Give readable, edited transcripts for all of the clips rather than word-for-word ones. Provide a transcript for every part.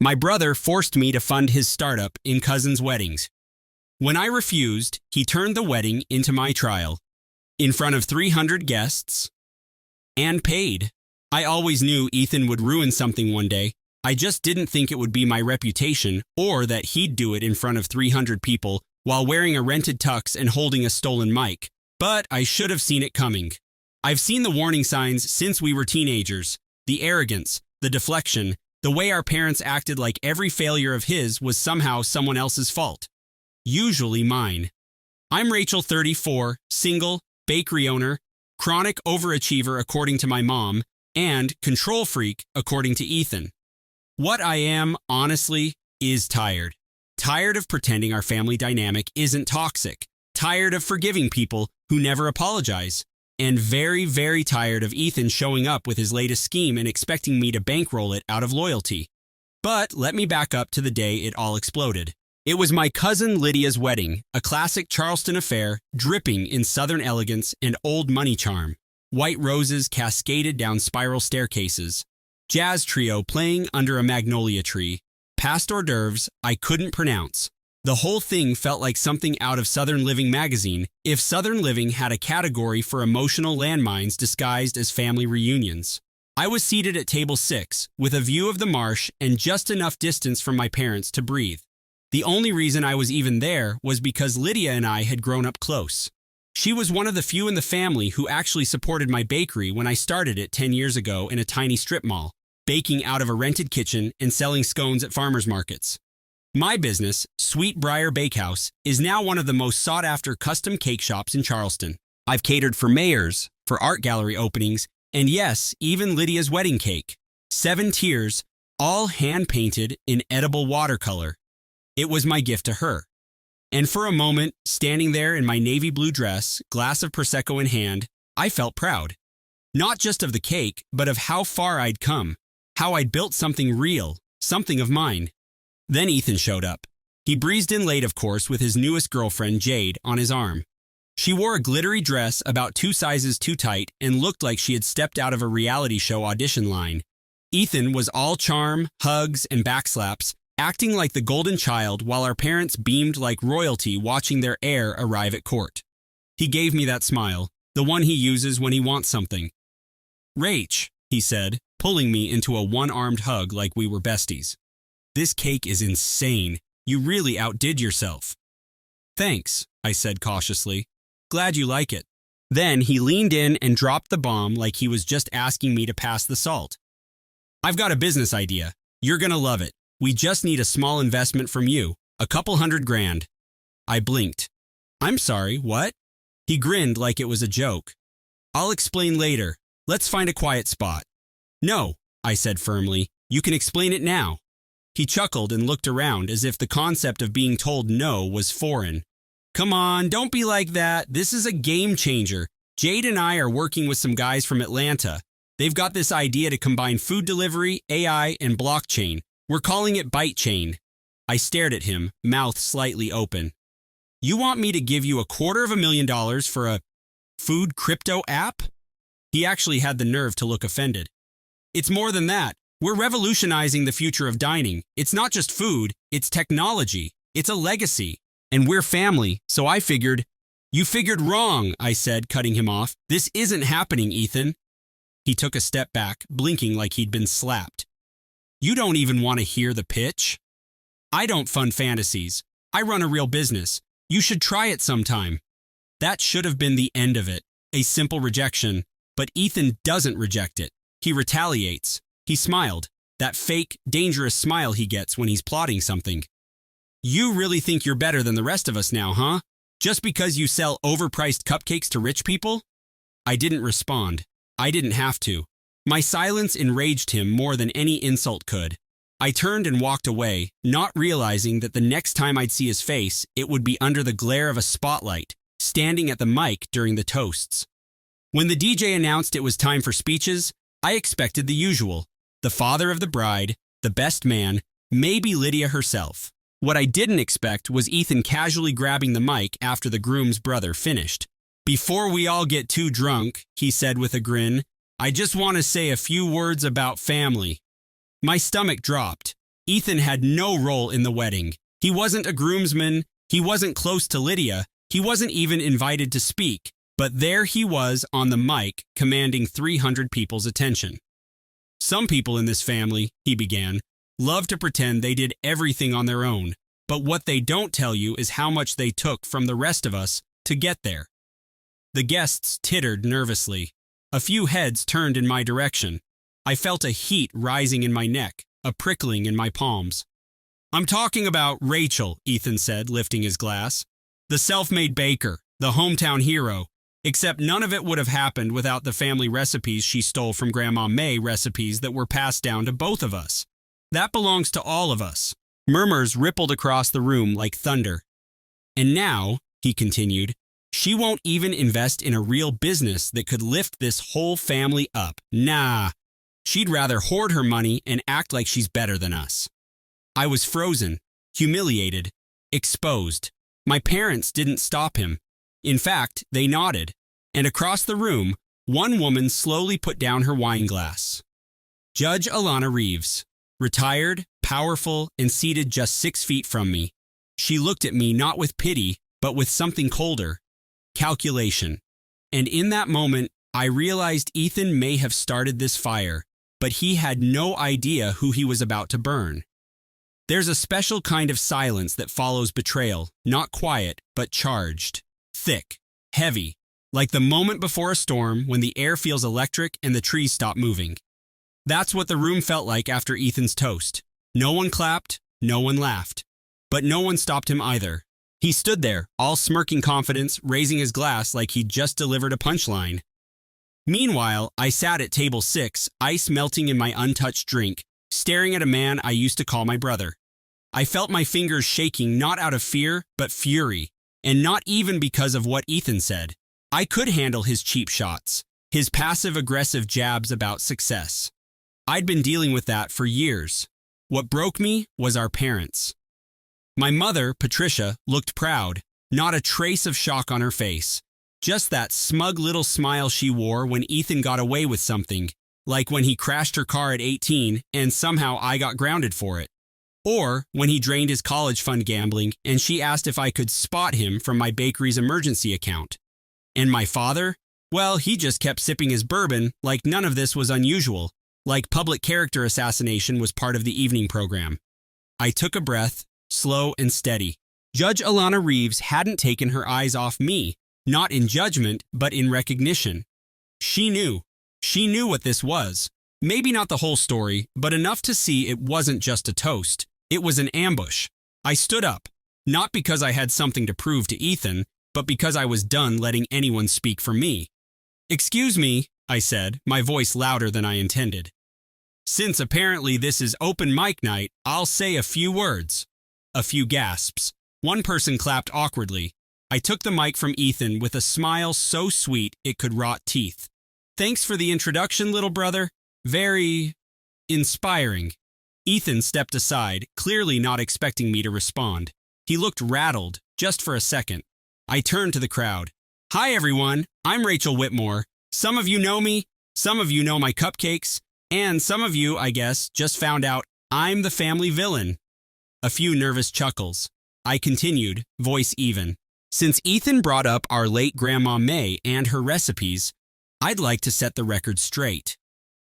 My brother forced me to fund his startup in cousins' weddings. When I refused, he turned the wedding into my trial, in front of 300 guests, and paid. I always knew Ethan would ruin something one day. I just didn't think it would be my reputation or that he'd do it in front of 300 people while wearing a rented tux and holding a stolen mic. But I should have seen it coming. I've seen the warning signs since we were teenagers. The arrogance, the deflection, the way our parents acted like every failure of his was somehow someone else's fault. Usually mine. I'm Rachel, 34, single, bakery owner, chronic overachiever according to my mom, and control freak according to Ethan. What I am, honestly, is tired. Tired of pretending our family dynamic isn't toxic. Tired of forgiving people who never apologize. And very, very tired of Ethan showing up with his latest scheme and expecting me to bankroll it out of loyalty. But let me back up to the day it all exploded. It was my cousin Lydia's wedding, a classic Charleston affair, dripping in Southern elegance and old money charm. White roses cascaded down spiral staircases. Jazz trio playing under a magnolia tree. Past hors d'oeuvres I couldn't pronounce. The whole thing felt like something out of Southern Living magazine, if Southern Living had a category for emotional landmines disguised as family reunions. I was seated at table 6, with a view of the marsh and just enough distance from my parents to breathe. The only reason I was even there was because Lydia and I had grown up close. She was one of the few in the family who actually supported my bakery when I started it 10 years ago in a tiny strip mall, baking out of a rented kitchen and selling scones at farmers markets. My business, Sweet Briar Bakehouse, is now one of the most sought-after custom cake shops in Charleston. I've catered for mayors, for art gallery openings, and yes, even Lydia's wedding cake. 7 tiers, all hand-painted in edible watercolor. It was my gift to her. And for a moment, standing there in my navy blue dress, glass of Prosecco in hand, I felt proud. Not just of the cake, but of how far I'd come. How I'd built something real, something of mine. Then Ethan showed up. He breezed in late, of course, with his newest girlfriend, Jade, on his arm. She wore a glittery dress about 2 sizes too tight and looked like she had stepped out of a reality show audition line. Ethan was all charm, hugs, and backslaps, acting like the golden child while our parents beamed like royalty watching their heir arrive at court. He gave me that smile, the one he uses when he wants something. "Rach," he said, pulling me into a one-armed hug like we were besties. "This cake is insane. You really outdid yourself." "Thanks," I said cautiously. "Glad you like it." Then he leaned in and dropped the bomb like he was just asking me to pass the salt. "I've got a business idea. You're gonna love it. We just need a small investment from you, a couple $100,000. I blinked. "I'm sorry, what?" He grinned like it was a joke. "I'll explain later. Let's find a quiet spot." "No," I said firmly. "You can explain it now." He chuckled and looked around as if the concept of being told no was foreign. "Come on, don't be like that. This is a game changer. Jade and I are working with some guys from Atlanta. They've got this idea to combine food delivery, AI, and blockchain. We're calling it Bite Chain." I stared at him, mouth slightly open. "You want me to give you $250,000 for a food crypto app?" He actually had the nerve to look offended. "It's more than that. We're revolutionizing the future of dining. It's not just food, it's technology. It's a legacy. And we're family, so I figured—" "You figured wrong," I said, cutting him off. "This isn't happening, Ethan." He took a step back, blinking like he'd been slapped. "You don't even want to hear the pitch?" "I don't fund fantasies. I run a real business. You should try it sometime." That should have been the end of it, a simple rejection. But Ethan doesn't reject it. He retaliates. He smiled, that fake, dangerous smile he gets when he's plotting something. "You really think you're better than the rest of us now, huh? Just because you sell overpriced cupcakes to rich people?" I didn't respond. I didn't have to. My silence enraged him more than any insult could. I turned and walked away, not realizing that the next time I'd see his face, it would be under the glare of a spotlight, standing at the mic during the toasts. When the DJ announced it was time for speeches, I expected the usual. The father of the bride, the best man, maybe Lydia herself. What I didn't expect was Ethan casually grabbing the mic after the groom's brother finished. "Before we all get too drunk," he said with a grin, "I just want to say a few words about family." My stomach dropped. Ethan had no role in the wedding. He wasn't a groomsman. He wasn't close to Lydia. He wasn't even invited to speak. But there he was on the mic, commanding 300 people's attention. Some people in this family, he began, love to pretend they did everything on their own. But what they don't tell you is how much they took from the rest of us to get there. The guests tittered nervously. A few heads turned in my direction. I felt a heat rising in my neck, a prickling in my palms. "I'm talking about Rachel," Ethan said, lifting his glass. "The self-made baker, the hometown hero. Except none of it would have happened without the family recipes she stole from Grandma May, recipes that were passed down to both of us. That belongs to all of us." Murmurs rippled across the room like thunder. "And now," he continued, "she won't even invest in a real business that could lift this whole family up. Nah. She'd rather hoard her money and act like she's better than us." I was frozen, humiliated, exposed. My parents didn't stop him. In fact, they nodded, and across the room, one woman slowly put down her wine glass. Judge Alana Reeves, retired, powerful, and seated just 6 feet from me. She looked at me not with pity, but with something colder, calculation. And in that moment, I realized Ethan may have started this fire, but he had no idea who he was about to burn. There's a special kind of silence that follows betrayal, not quiet, but charged. Thick, heavy, like the moment before a storm when the air feels electric and the trees stop moving. That's what the room felt like after Ethan's toast. No one clapped, no one laughed. But no one stopped him either. He stood there, all smirking confidence, raising his glass like he'd just delivered a punchline. Meanwhile, I sat at table 6, ice melting in my untouched drink, staring at a man I used to call my brother. I felt my fingers shaking not out of fear, but fury. And not even because of what Ethan said. I could handle his cheap shots, his passive-aggressive jabs about success. I'd been dealing with that for years. What broke me was our parents. My mother, Patricia, looked proud, not a trace of shock on her face. Just that smug little smile she wore when Ethan got away with something, like when he crashed her car at 18 and somehow I got grounded for it. Or when he drained his college fund gambling and she asked if I could spot him from my bakery's emergency account. And my father? Well, he just kept sipping his bourbon like none of this was unusual, like public character assassination was part of the evening program. I took a breath, slow and steady. Judge Alana Reeves hadn't taken her eyes off me, not in judgment, but in recognition. She knew. She knew what this was. Maybe not the whole story, but enough to see it wasn't just a toast. It was an ambush. I stood up, not because I had something to prove to Ethan, but because I was done letting anyone speak for me. "Excuse me," I said, my voice louder than I intended. "Since apparently this is open mic night, I'll say a few words." A few gasps. One person clapped awkwardly. I took the mic from Ethan with a smile so sweet it could rot teeth. "Thanks for the introduction, little brother. Very inspiring." Ethan stepped aside, clearly not expecting me to respond. He looked rattled, just for a second. I turned to the crowd. "Hi, everyone. I'm Rachel Whitmore. Some of you know me, some of you know my cupcakes, and some of you, I guess, just found out I'm the family villain." A few nervous chuckles. I continued, voice even. "Since Ethan brought up our late Grandma May and her recipes, I'd like to set the record straight.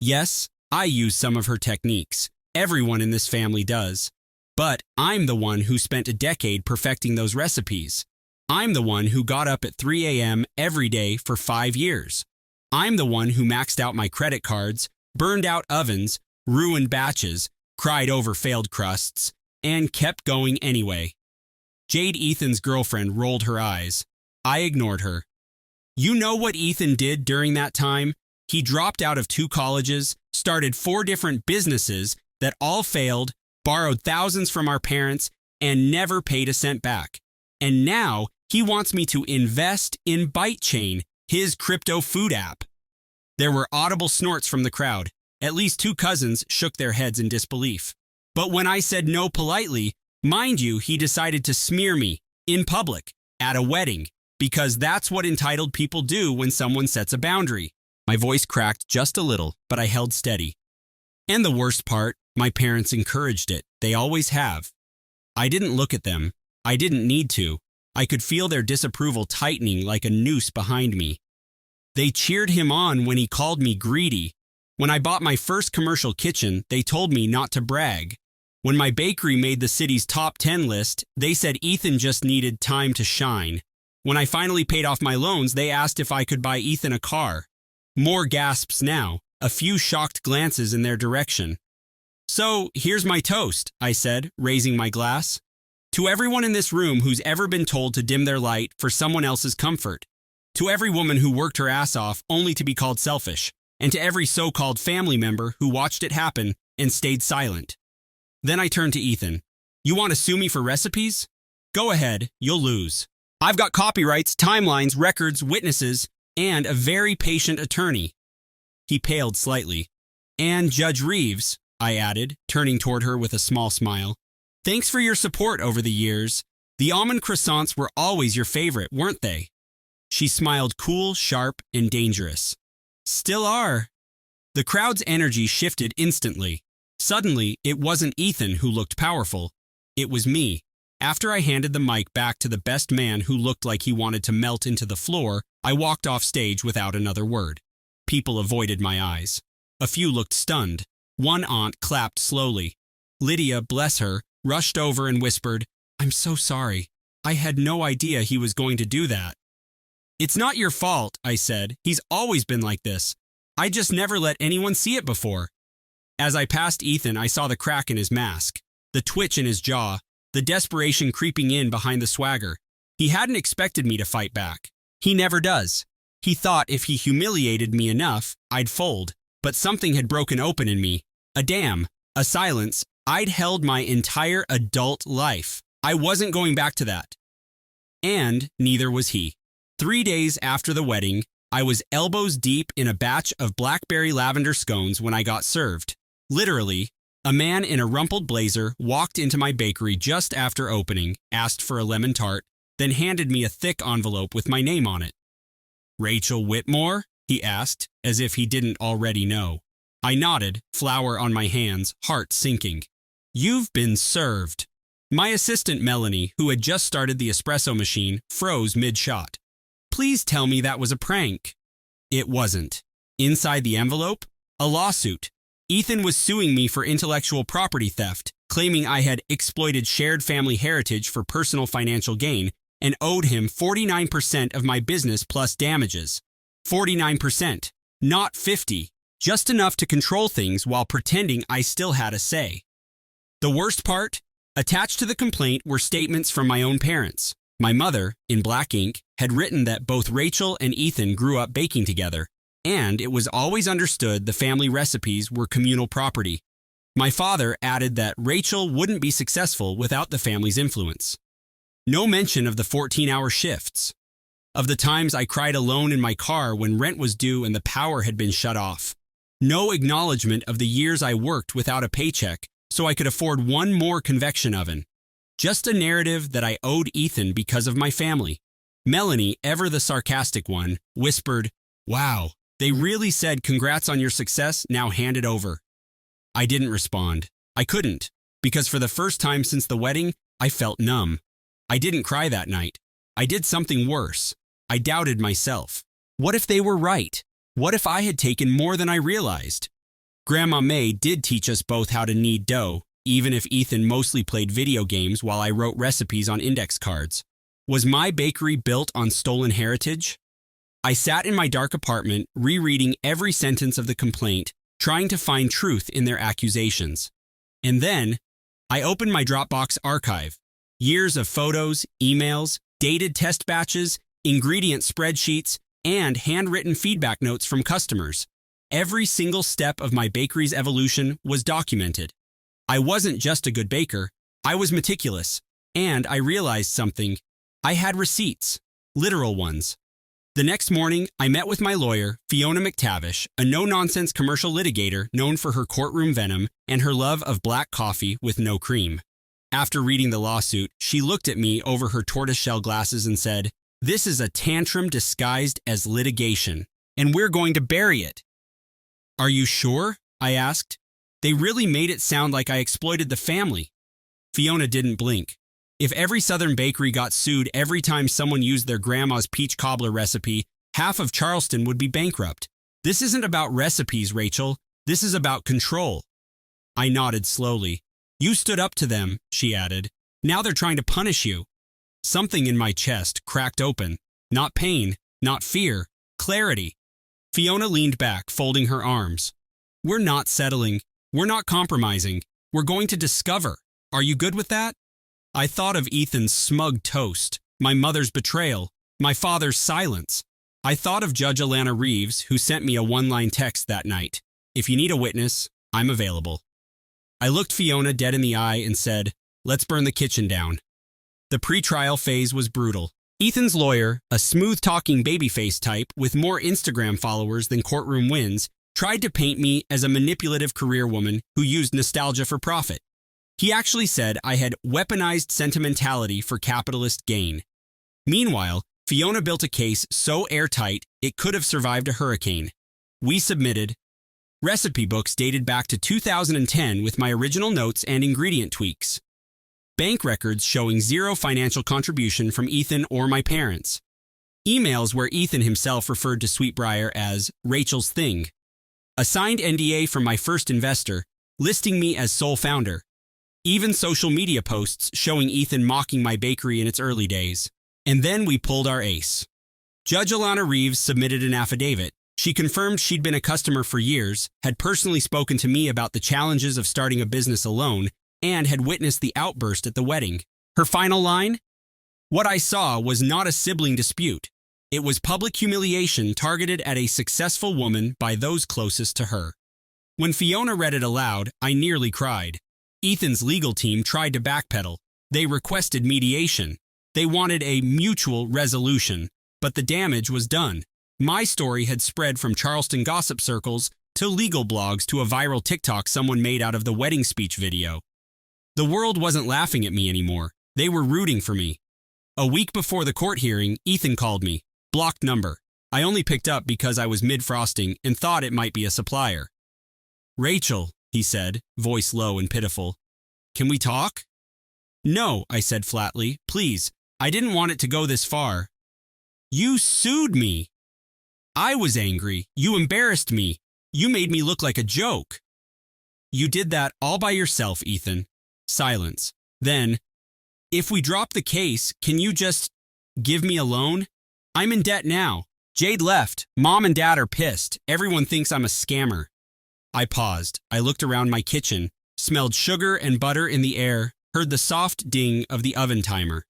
Yes, I use some of her techniques. Everyone in this family does. But I'm the one who spent a decade perfecting those recipes. I'm the one who got up at 3 a.m. every day for 5 years. I'm the one who maxed out my credit cards, burned out ovens, ruined batches, cried over failed crusts, and kept going anyway." Jade, Ethan's girlfriend, rolled her eyes. I ignored her. "You know what Ethan did during that time? He dropped out of 2 colleges, started 4 different businesses that all failed, borrowed thousands from our parents, and never paid a cent back. And now he wants me to invest in ByteChain, his crypto food app." There were audible snorts from the crowd. At least 2 cousins shook their heads in disbelief. But when I said no politely, mind you, he decided to smear me, in public, at a wedding, because that's what entitled people do when someone sets a boundary. My voice cracked just a little, but I held steady. "And the worst part, My parents encouraged it. They always have. I didn't look at them. I didn't need to. I could feel their disapproval tightening like a noose behind me. They cheered him on when he called me greedy. When I bought my first commercial kitchen, they told me not to brag. When my bakery made the city's top 10 list, they said Ethan just needed time to shine. When I finally paid off my loans, they asked if I could buy Ethan a car. More gasps now, a few shocked glances in their direction. So, here's my toast, I said, raising my glass. To everyone in this room who's ever been told to dim their light for someone else's comfort. To every woman who worked her ass off only to be called selfish. And to every so-called family member who watched it happen and stayed silent. Then I turned to Ethan. You want to sue me for recipes? Go ahead, you'll lose. I've got copyrights, timelines, records, witnesses, and a very patient attorney. He paled slightly. And Judge Reeves, I added, turning toward her with a small smile. Thanks for your support over the years. The almond croissants were always your favorite, weren't they? She smiled cool, sharp, and dangerous. Still are. The crowd's energy shifted instantly. Suddenly, it wasn't Ethan who looked powerful. It was me. After I handed the mic back to the best man who looked like he wanted to melt into the floor, I walked off stage without another word. People avoided my eyes. A few looked stunned. One aunt clapped slowly. Lydia, bless her, rushed over and whispered, I'm so sorry. I had no idea he was going to do that. It's not your fault, I said. He's always been like this. I just never let anyone see it before. As I passed Ethan, I saw the crack in his mask, the twitch in his jaw, the desperation creeping in behind the swagger. He hadn't expected me to fight back. He never does. He thought if he humiliated me enough, I'd fold. But something had broken open in me. A dam, a silence I'd held my entire adult life. I wasn't going back to that. And neither was he. 3 days after the wedding, I was elbows deep in a batch of blackberry lavender scones when I got served. Literally, a man in a rumpled blazer walked into my bakery just after opening, asked for a lemon tart, then handed me a thick envelope with my name on it. Rachel Whitmore? He asked, as if he didn't already know. I nodded, flour on my hands, heart sinking. You've been served. My assistant Melanie, who had just started the espresso machine, froze mid-shot. Please tell me that was a prank. It wasn't. Inside the envelope? A lawsuit. Ethan was suing me for intellectual property theft, claiming I had exploited shared family heritage for personal financial gain and owed him 49% of my business plus damages. 49%, not 50, just enough to control things while pretending I still had a say. The worst part? Attached to the complaint were statements from my own parents. My mother, in black ink, had written that both Rachel and Ethan grew up baking together, and it was always understood the family recipes were communal property. My father added that Rachel wouldn't be successful without the family's influence. No mention of the 14-hour shifts, of the times I cried alone in my car when rent was due and the power had been shut off. No acknowledgement of the years I worked without a paycheck so I could afford one more convection oven. Just a narrative that I owed Ethan because of my family. Melanie, ever the sarcastic one, whispered, Wow, they really said congrats on your success, now hand it over. I didn't respond. I couldn't, because for the first time since the wedding, I felt numb. I didn't cry that night. I did something worse. I doubted myself. What if they were right? What if I had taken more than I realized? Grandma May did teach us both how to knead dough, even if Ethan mostly played video games while I wrote recipes on index cards. Was my bakery built on stolen heritage? I sat in my dark apartment, rereading every sentence of the complaint, trying to find truth in their accusations. And then, I opened my Dropbox archive. Years of photos, emails, dated test batches, ingredient spreadsheets, and handwritten feedback notes from customers. Every single step of my bakery's evolution was documented. I wasn't just a good baker, I was meticulous, and I realized something. I had receipts, literal ones. The next morning, I met with my lawyer, Fiona McTavish, a no-nonsense commercial litigator known for her courtroom venom and her love of black coffee with no cream. After reading the lawsuit, she looked at me over her tortoiseshell glasses and said, This is a tantrum disguised as litigation, and we're going to bury it. Are you sure? I asked. They really made it sound like I exploited the family. Fiona didn't blink. If every Southern bakery got sued every time someone used their grandma's peach cobbler recipe, half of Charleston would be bankrupt. This isn't about recipes, Rachel. This is about control. I nodded slowly. You stood up to them, she added. Now they're trying to punish you. Something in my chest cracked open. Not pain, not fear, clarity. Fiona leaned back, folding her arms. We're not settling. We're not compromising. We're going to discover. Are you good with that? I thought of Ethan's smug toast, my mother's betrayal, my father's silence. I thought of Judge Alana Reeves, who sent me a one-line text that night. If you need a witness, I'm available. I looked Fiona dead in the eye and said, let's burn the kitchen down. The pre-trial phase was brutal. Ethan's lawyer, a smooth-talking babyface type with more Instagram followers than courtroom wins, tried to paint me as a manipulative career woman who used nostalgia for profit. He actually said I had weaponized sentimentality for capitalist gain. Meanwhile, Fiona built a case so airtight it could have survived a hurricane. We submitted recipe books dated back to 2010 with my original notes and ingredient tweaks. Bank records showing zero financial contribution from Ethan or my parents. Emails where Ethan himself referred to Sweetbriar as Rachel's thing. A signed NDA from my first investor, listing me as sole founder. Even social media posts showing Ethan mocking my bakery in its early days. And then we pulled our ace. Judge Alana Reeves submitted an affidavit. She confirmed she'd been a customer for years, had personally spoken to me about the challenges of starting a business alone, and had witnessed the outburst at the wedding. Her final line? What I saw was not a sibling dispute. It was public humiliation targeted at a successful woman by those closest to her. When Fiona read it aloud, I nearly cried. Ethan's legal team tried to backpedal. They requested mediation. They wanted a mutual resolution, but the damage was done. My story had spread from Charleston gossip circles to legal blogs to a viral TikTok someone made out of the wedding speech video. The world wasn't laughing at me anymore. They were rooting for me. A week before the court hearing, Ethan called me. Blocked number. I only picked up because I was mid-frosting and thought it might be a supplier. Rachel, he said, voice low and pitiful. Can we talk? No, I said flatly. Please, I didn't want it to go this far. You sued me. I was angry. You embarrassed me. You made me look like a joke. You did that all by yourself, Ethan. Silence. Then, if we drop the case, can you just give me a loan? I'm in debt now. Jade left. Mom and Dad are pissed. Everyone thinks I'm a scammer. I paused. I looked around my kitchen, smelled sugar and butter in the air, heard the soft ding of the oven timer.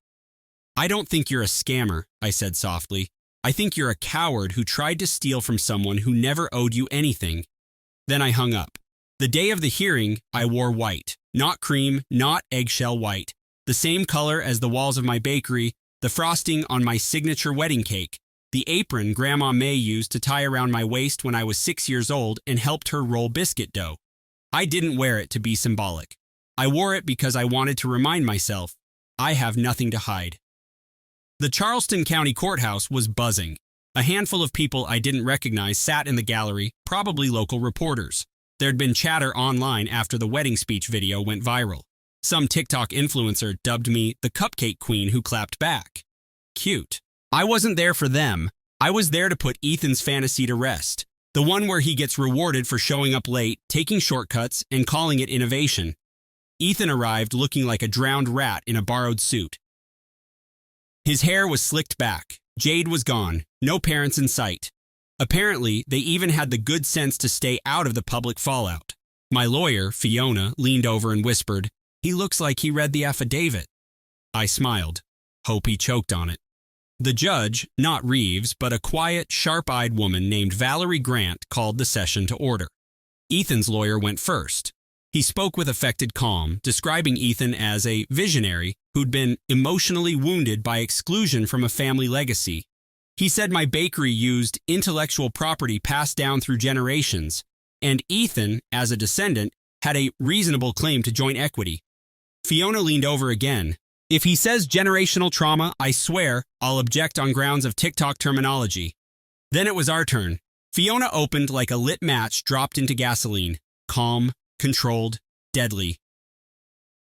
I don't think you're a scammer, I said softly. I think you're a coward who tried to steal from someone who never owed you anything. Then I hung up. The day of the hearing, I wore white. Not cream, not eggshell white. The same color as the walls of my bakery, the frosting on my signature wedding cake, the apron Grandma May used to tie around my waist when I was 6 years old and helped her roll biscuit dough. I didn't wear it to be symbolic. I wore it because I wanted to remind myself, I have nothing to hide. The Charleston County Courthouse was buzzing. A handful of people I didn't recognize sat in the gallery, probably local reporters. There'd been chatter online after the wedding speech video went viral. Some TikTok influencer dubbed me the cupcake queen who clapped back. Cute. I wasn't there for them. I was there to put Ethan's fantasy to rest. The one where he gets rewarded for showing up late, taking shortcuts, and calling it innovation. Ethan arrived looking like a drowned rat in a borrowed suit. His hair was slicked back. Jade was gone. No parents in sight. Apparently, they even had the good sense to stay out of the public fallout. My lawyer, Fiona, leaned over and whispered, "He looks like he read the affidavit." I smiled. Hope he choked on it. The judge, not Reeves, but a quiet, sharp-eyed woman named Valerie Grant, called the session to order. Ethan's lawyer went first. He spoke with affected calm, describing Ethan as a visionary who'd been emotionally wounded by exclusion from a family legacy. He said my bakery used intellectual property passed down through generations, and Ethan, as a descendant, had a reasonable claim to joint equity. Fiona leaned over again. If he says generational trauma, I swear I'll object on grounds of TikTok terminology. Then it was our turn. Fiona opened like a lit match dropped into gasoline. Calm, controlled, deadly.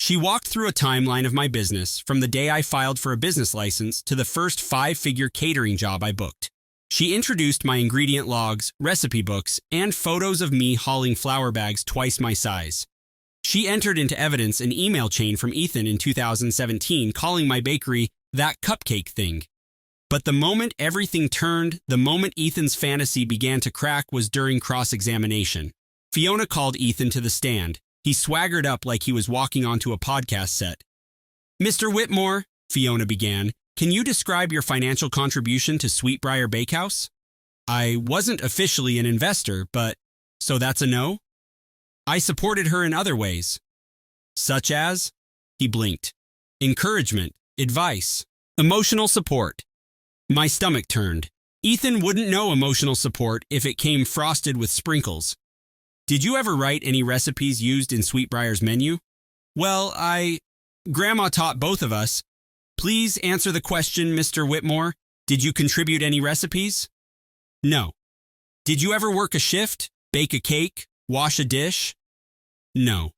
She walked through a timeline of my business from the day I filed for a business license to the first 5-figure catering job I booked. She introduced my ingredient logs, recipe books, and photos of me hauling flour bags twice my size. She entered into evidence an email chain from Ethan in 2017 calling my bakery that cupcake thing. But the moment everything turned, the moment Ethan's fantasy began to crack was during cross-examination. Fiona called Ethan to the stand. He swaggered up like he was walking onto a podcast set. "Mr. Whitmore," Fiona began, "can you describe your financial contribution to Sweetbriar Bakehouse?" "I wasn't officially an investor, but..." "So that's a no?" "I supported her in other ways." "Such as?" He blinked. "Encouragement, advice, emotional support." My stomach turned. Ethan wouldn't know emotional support if it came frosted with sprinkles. "Did you ever write any recipes used in Sweetbriar's menu?" "Well, Grandma taught both of us." "Please answer the question, Mr. Whitmore. Did you contribute any recipes?" "No." "Did you ever work a shift, bake a cake, wash a dish?" "No."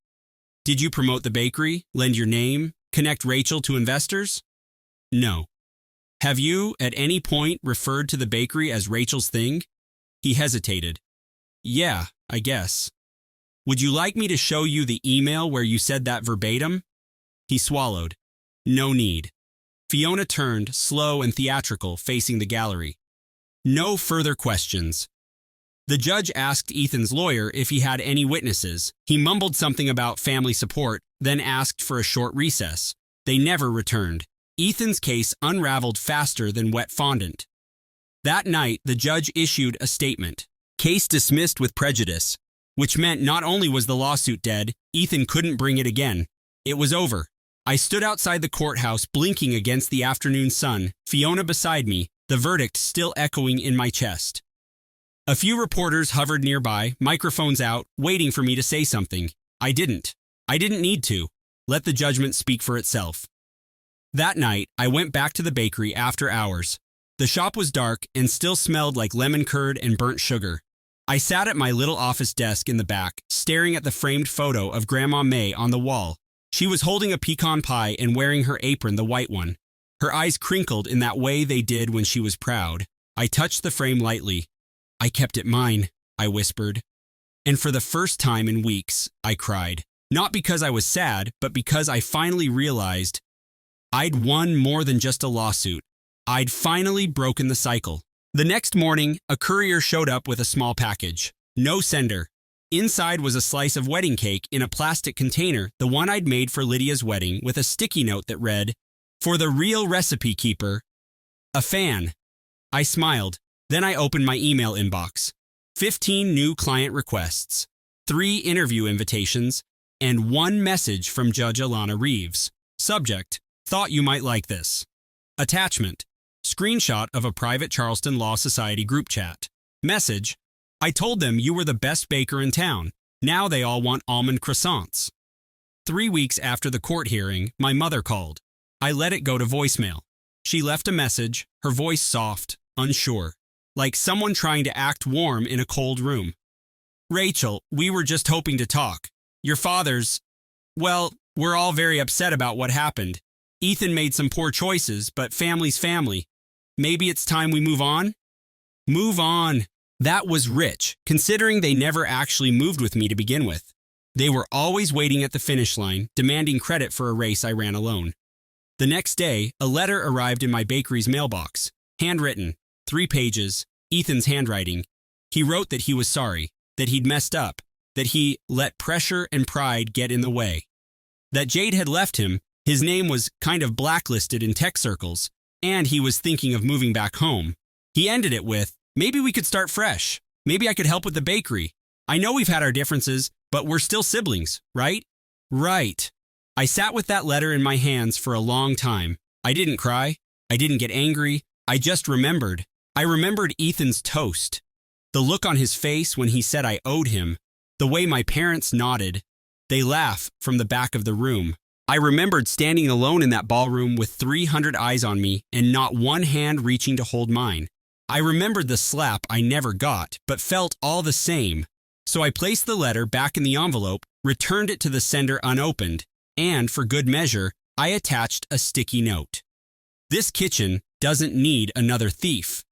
"Did you promote the bakery, lend your name, connect Rachel to investors?" "No." "Have you, at any point, referred to the bakery as Rachel's thing?" He hesitated. "Yeah, I guess." "Would you like me to show you the email where you said that verbatim?" He swallowed. "No need." Fiona turned, slow and theatrical, facing the gallery. No further questions. The judge asked Ethan's lawyer if he had any witnesses. He mumbled something about family support, then asked for a short recess. They never returned. Ethan's case unraveled faster than wet fondant. That night, the judge issued a statement. Case dismissed with prejudice, which meant not only was the lawsuit dead, Ethan couldn't bring it again. It was over. I stood outside the courthouse, blinking against the afternoon sun, Fiona beside me, the verdict still echoing in my chest. A few reporters hovered nearby, microphones out, waiting for me to say something. I didn't. I didn't need to. Let the judgment speak for itself. That night, I went back to the bakery after hours. The shop was dark and still smelled like lemon curd and burnt sugar. I sat at my little office desk in the back, staring at the framed photo of Grandma May on the wall. She was holding a pecan pie and wearing her apron, the white one. Her eyes crinkled in that way they did when she was proud. I touched the frame lightly. "I kept it mine," I whispered. And for the first time in weeks, I cried. Not because I was sad, but because I finally realized I'd won more than just a lawsuit. I'd finally broken the cycle. The next morning, a courier showed up with a small package. No sender. Inside was a slice of wedding cake in a plastic container, the one I'd made for Lydia's wedding, with a sticky note that read, "For the real recipe keeper, a fan." I smiled. Then I opened my email inbox. 15 new client requests, 3 interview invitations, and 1 message from Judge Alana Reeves. Subject: "Thought you might like this." Attachment: screenshot of a private Charleston Law Society group chat. Message: "I told them you were the best baker in town. Now they all want almond croissants." 3 weeks after the court hearing, my mother called. I let it go to voicemail. She left a message, her voice soft, unsure, like someone trying to act warm in a cold room. "Rachel, we were just hoping to talk. Your father's... Well, we're all very upset about what happened. Ethan made some poor choices, but family's family. Maybe it's time we move on?" Move on. That was rich, considering they never actually moved with me to begin with. They were always waiting at the finish line, demanding credit for a race I ran alone. The next day, a letter arrived in my bakery's mailbox. Handwritten, 3 pages, Ethan's handwriting. He wrote that he was sorry, that he'd messed up, that he let pressure and pride get in the way. That Jade had left him, his name was kind of blacklisted in tech circles, and he was thinking of moving back home. He ended it with, "Maybe we could start fresh. Maybe I could help with the bakery. I know we've had our differences, but we're still siblings, right?" Right. I sat with that letter in my hands for a long time. I didn't cry. I didn't get angry. I just remembered. I remembered Ethan's toast. The look on his face when he said I owed him. The way my parents nodded. They laugh from the back of the room. I remembered standing alone in that ballroom with 300 eyes on me and not one hand reaching to hold mine. I remembered the slap I never got, but felt all the same. So I placed the letter back in the envelope, returned it to the sender unopened, and, for good measure, I attached a sticky note. This kitchen doesn't need another thief.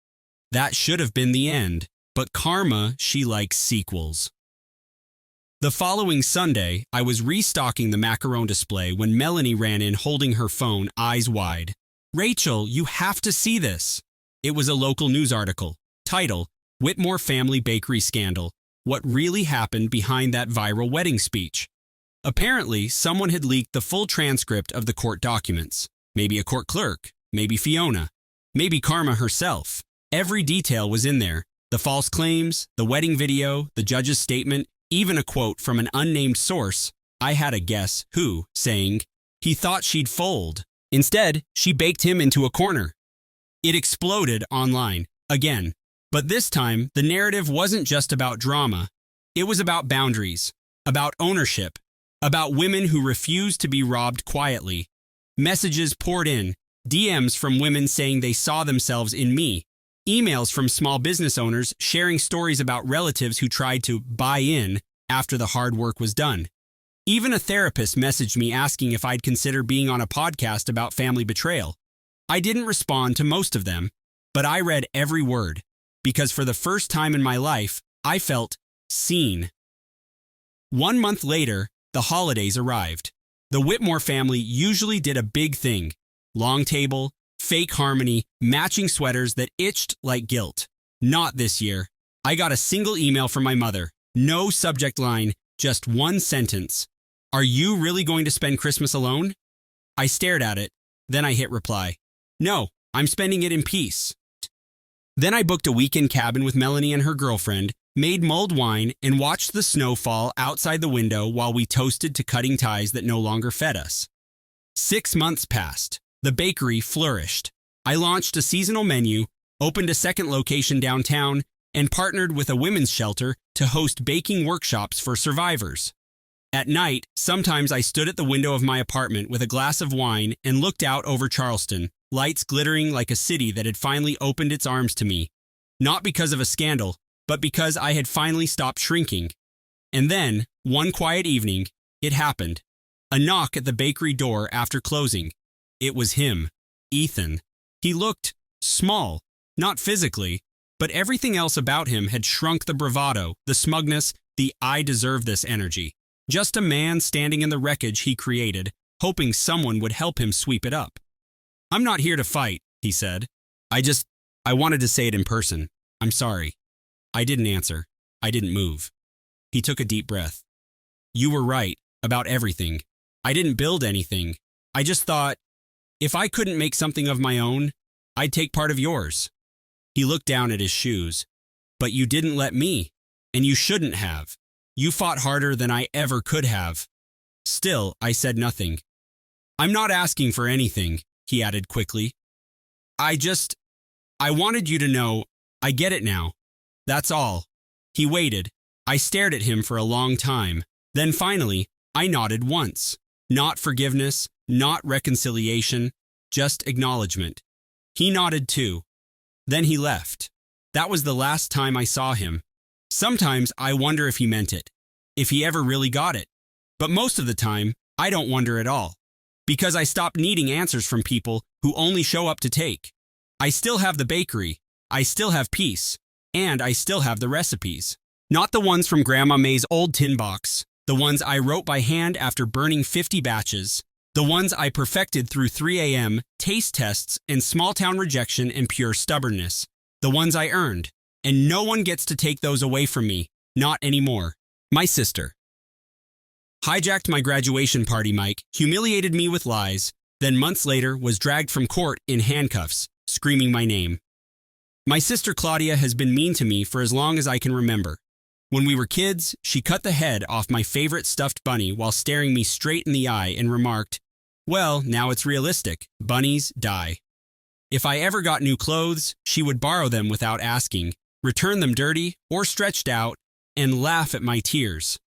That should have been the end, but karma, she likes sequels. The following Sunday, I was restocking the macaron display when Melanie ran in holding her phone, eyes wide. "Rachel, you have to see this." It was a local news article. Title: Whitmore Family Bakery Scandal. What really happened behind that viral wedding speech? Apparently, someone had leaked the full transcript of the court documents. Maybe a court clerk, maybe Fiona, maybe Karma herself. Every detail was in there. The false claims, the wedding video, the judge's statement, even a quote from an unnamed source. I had a guess who, saying, he thought she'd fold. Instead, she baked him into a corner. It exploded online, again. But this time, the narrative wasn't just about drama. It was about boundaries, about ownership, about women who refused to be robbed quietly. Messages poured in, DMs from women saying they saw themselves in me, emails from small business owners sharing stories about relatives who tried to buy in after the hard work was done. Even a therapist messaged me asking if I'd consider being on a podcast about family betrayal. I didn't respond to most of them, but I read every word, because for the first time in my life, I felt seen. 1 month later, the holidays arrived. The Whitmore family usually did a big thing: long table, fake harmony, matching sweaters that itched like guilt. Not this year. I got a single email from my mother. No subject line, just one sentence. "Are you really going to spend Christmas alone?" I stared at it. Then I hit reply. "No, I'm spending it in peace." Then I booked a weekend cabin with Melanie and her girlfriend, made mulled wine, and watched the snow fall outside the window while we toasted to cutting ties that no longer fed us. 6 months passed. The bakery flourished. I launched a seasonal menu, opened a second location downtown, and partnered with a women's shelter to host baking workshops for survivors. At night, sometimes I stood at the window of my apartment with a glass of wine and looked out over Charleston, lights glittering like a city that had finally opened its arms to me. Not because of a scandal, but because I had finally stopped shrinking. And then, one quiet evening, it happened. A knock at the bakery door after closing. It was him, Ethan. He looked small, not physically, but everything else about him had shrunk: the bravado, the smugness, the "I deserve this" energy. Just a man standing in the wreckage he created, hoping someone would help him sweep it up. "I'm not here to fight," he said. I wanted to say it in person. I'm sorry." I didn't answer. I didn't move. He took a deep breath. "You were right about everything. I didn't build anything. I just thought, if I couldn't make something of my own, I'd take part of yours." He looked down at his shoes. "But you didn't let me, and you shouldn't have. You fought harder than I ever could have." Still, I said nothing. "I'm not asking for anything," he added quickly. I wanted you to know, I get it now. That's all." He waited. I stared at him for a long time. Then finally, I nodded once. Not forgiveness, not reconciliation, just acknowledgement. He nodded too. Then he left. That was the last time I saw him. Sometimes I wonder if he meant it, if he ever really got it. But most of the time, I don't wonder at all. Because I stopped needing answers from people who only show up to take. I still have the bakery. I still have peace. And I still have the recipes. Not the ones from Grandma May's old tin box. The ones I wrote by hand after burning 50 batches. The ones I perfected through 3 a.m., taste tests, and small-town rejection and pure stubbornness. The ones I earned. And no one gets to take those away from me. Not anymore. My sister hijacked my graduation party mic, humiliated me with lies, then months later was dragged from court in handcuffs, screaming my name. My sister Claudia has been mean to me for as long as I can remember. When we were kids, she cut the head off my favorite stuffed bunny while staring me straight in the eye and remarked, "Well, now it's realistic. Bunnies die." If I ever got new clothes, she would borrow them without asking, return them dirty or stretched out, and laugh at my tears.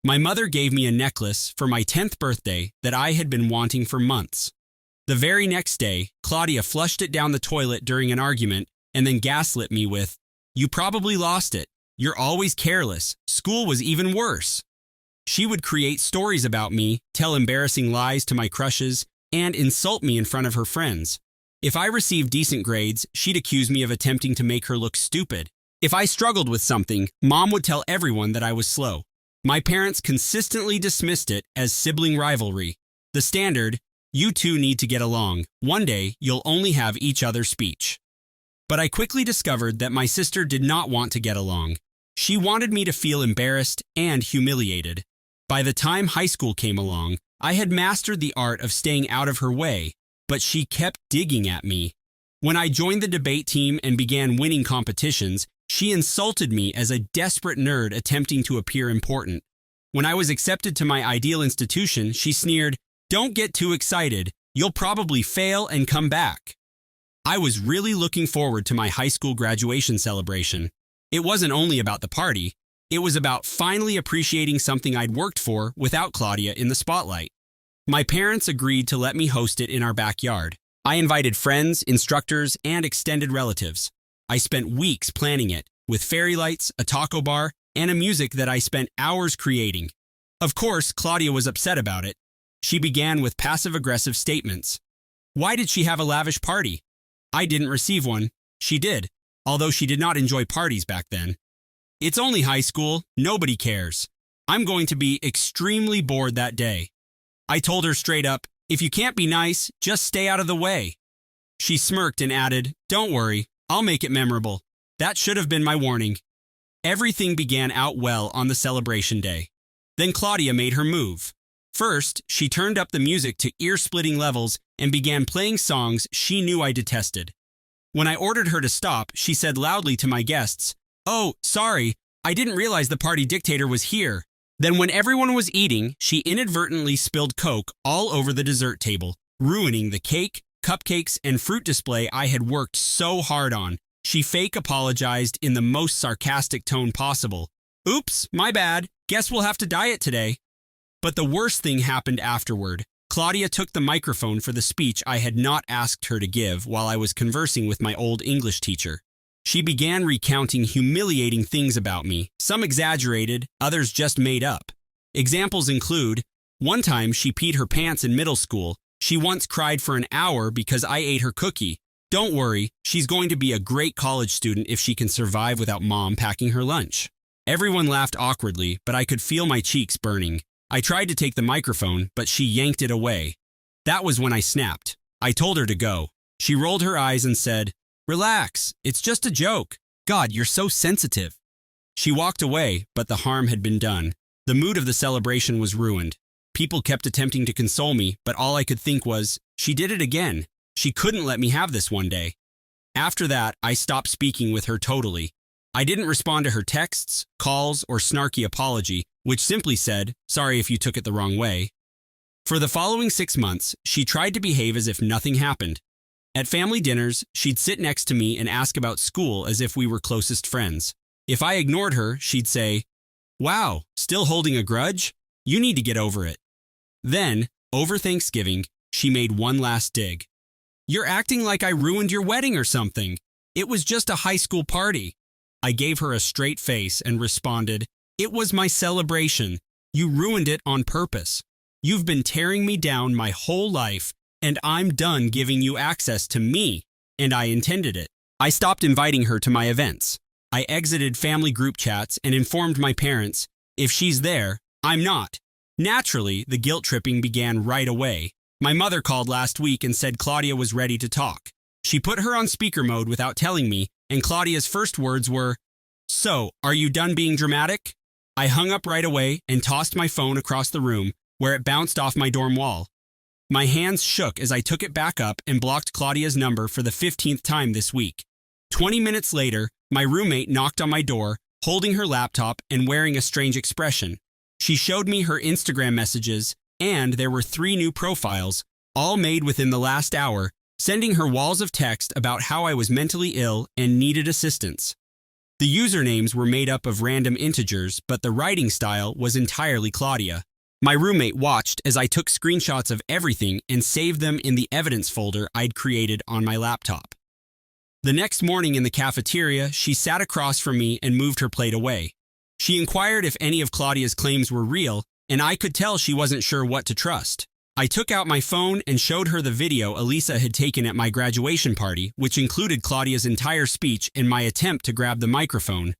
My mother gave me a necklace for my 10th birthday that I had been wanting for months. The very next day, Claudia flushed it down the toilet during an argument and then gaslit me with, "You probably lost it. You're always careless. School was even worse. She would create stories about me, tell embarrassing lies to my crushes, and insult me in front of her friends. If I received decent grades, she'd accuse me of attempting to make her look stupid. If I struggled with something, Mom would tell everyone that I was slow. My parents consistently dismissed it as sibling rivalry. The standard, you two need to get along. One day, you'll only have each other's speech. But I quickly discovered that my sister did not want to get along. She wanted me to feel embarrassed and humiliated. By the time high school came along, I had mastered the art of staying out of her way, but she kept digging at me. When I joined the debate team and began winning competitions, she insulted me as a desperate nerd attempting to appear important. When I was accepted to my ideal institution, she sneered, "Don't get too excited. You'll probably fail and come back." I was really looking forward to my high school graduation celebration. It wasn't only about the party. It was about finally appreciating something I'd worked for without Claudia in the spotlight. My parents agreed to let me host it in our backyard. I invited friends, instructors, and extended relatives. I spent weeks planning it, with fairy lights, a taco bar, and a music that I spent hours creating. Of course, Claudia was upset about it. She began with passive-aggressive statements. Why did she have a lavish party? I didn't receive one. She did, although she did not enjoy parties back then. It's only high school. Nobody cares. I'm going to be extremely bored that day. I told her straight up, if you can't be nice, just stay out of the way. She smirked and added, don't worry, I'll make it memorable. That should have been my warning. Everything began out well on the celebration day. Then Claudia made her move. First, she turned up the music to ear-splitting levels and began playing songs she knew I detested. When I ordered her to stop, she said loudly to my guests, "Oh, sorry, I didn't realize the party dictator was here." Then when everyone was eating, she inadvertently spilled Coke all over the dessert table, ruining the cake, cupcakes, and fruit display I had worked so hard on. She fake apologized in the most sarcastic tone possible. "Oops, my bad. Guess we'll have to diet today." But the worst thing happened afterward. Claudia took the microphone for the speech I had not asked her to give while I was conversing with my old English teacher. She began recounting humiliating things about me, some exaggerated, others just made up. Examples include, one time she peed her pants in middle school. She once cried for an hour because I ate her cookie. Don't worry, she's going to be a great college student if she can survive without Mom packing her lunch. Everyone laughed awkwardly, but I could feel my cheeks burning. I tried to take the microphone, but she yanked it away. That was when I snapped. I told her to go. She rolled her eyes and said, "Relax, it's just a joke. God, you're so sensitive." She walked away, but the harm had been done. The mood of the celebration was ruined. People kept attempting to console me, but all I could think was, she did it again. She couldn't let me have this one day. After that, I stopped speaking with her totally. I didn't respond to her texts, calls, or snarky apology, which simply said, "Sorry if you took it the wrong way." For the following 6 months, she tried to behave as if nothing happened. At family dinners, she'd sit next to me and ask about school as if we were closest friends. If I ignored her, she'd say, "Wow, still holding a grudge? You need to get over it." Then, over Thanksgiving, she made one last dig. "You're acting like I ruined your wedding or something. It was just a high school party." I gave her a straight face and responded, "It was my celebration. You ruined it on purpose. You've been tearing me down my whole life, and I'm done giving you access to me, and I intended it." I stopped inviting her to my events. I exited family group chats and informed my parents, if she's there, I'm not. Naturally, the guilt tripping began right away. My mother called last week and said Claudia was ready to talk. She put her on speaker mode without telling me, and Claudia's first words were, "So, are you done being dramatic?" I hung up right away and tossed my phone across the room, where it bounced off my dorm wall. My hands shook as I took it back up and blocked Claudia's number for the 15th time this week. 20 minutes later, my roommate knocked on my door, holding her laptop and wearing a strange expression. She showed me her Instagram messages, and there were 3 new profiles, all made within the last hour, sending her walls of text about how I was mentally ill and needed assistance. The usernames were made up of random integers, but the writing style was entirely Claudia. My roommate watched as I took screenshots of everything and saved them in the evidence folder I'd created on my laptop. The next morning in the cafeteria, she sat across from me and moved her plate away. She inquired if any of Claudia's claims were real, and I could tell she wasn't sure what to trust. I took out my phone and showed her the video Elisa had taken at my graduation party, which included Claudia's entire speech and my attempt to grab the microphone.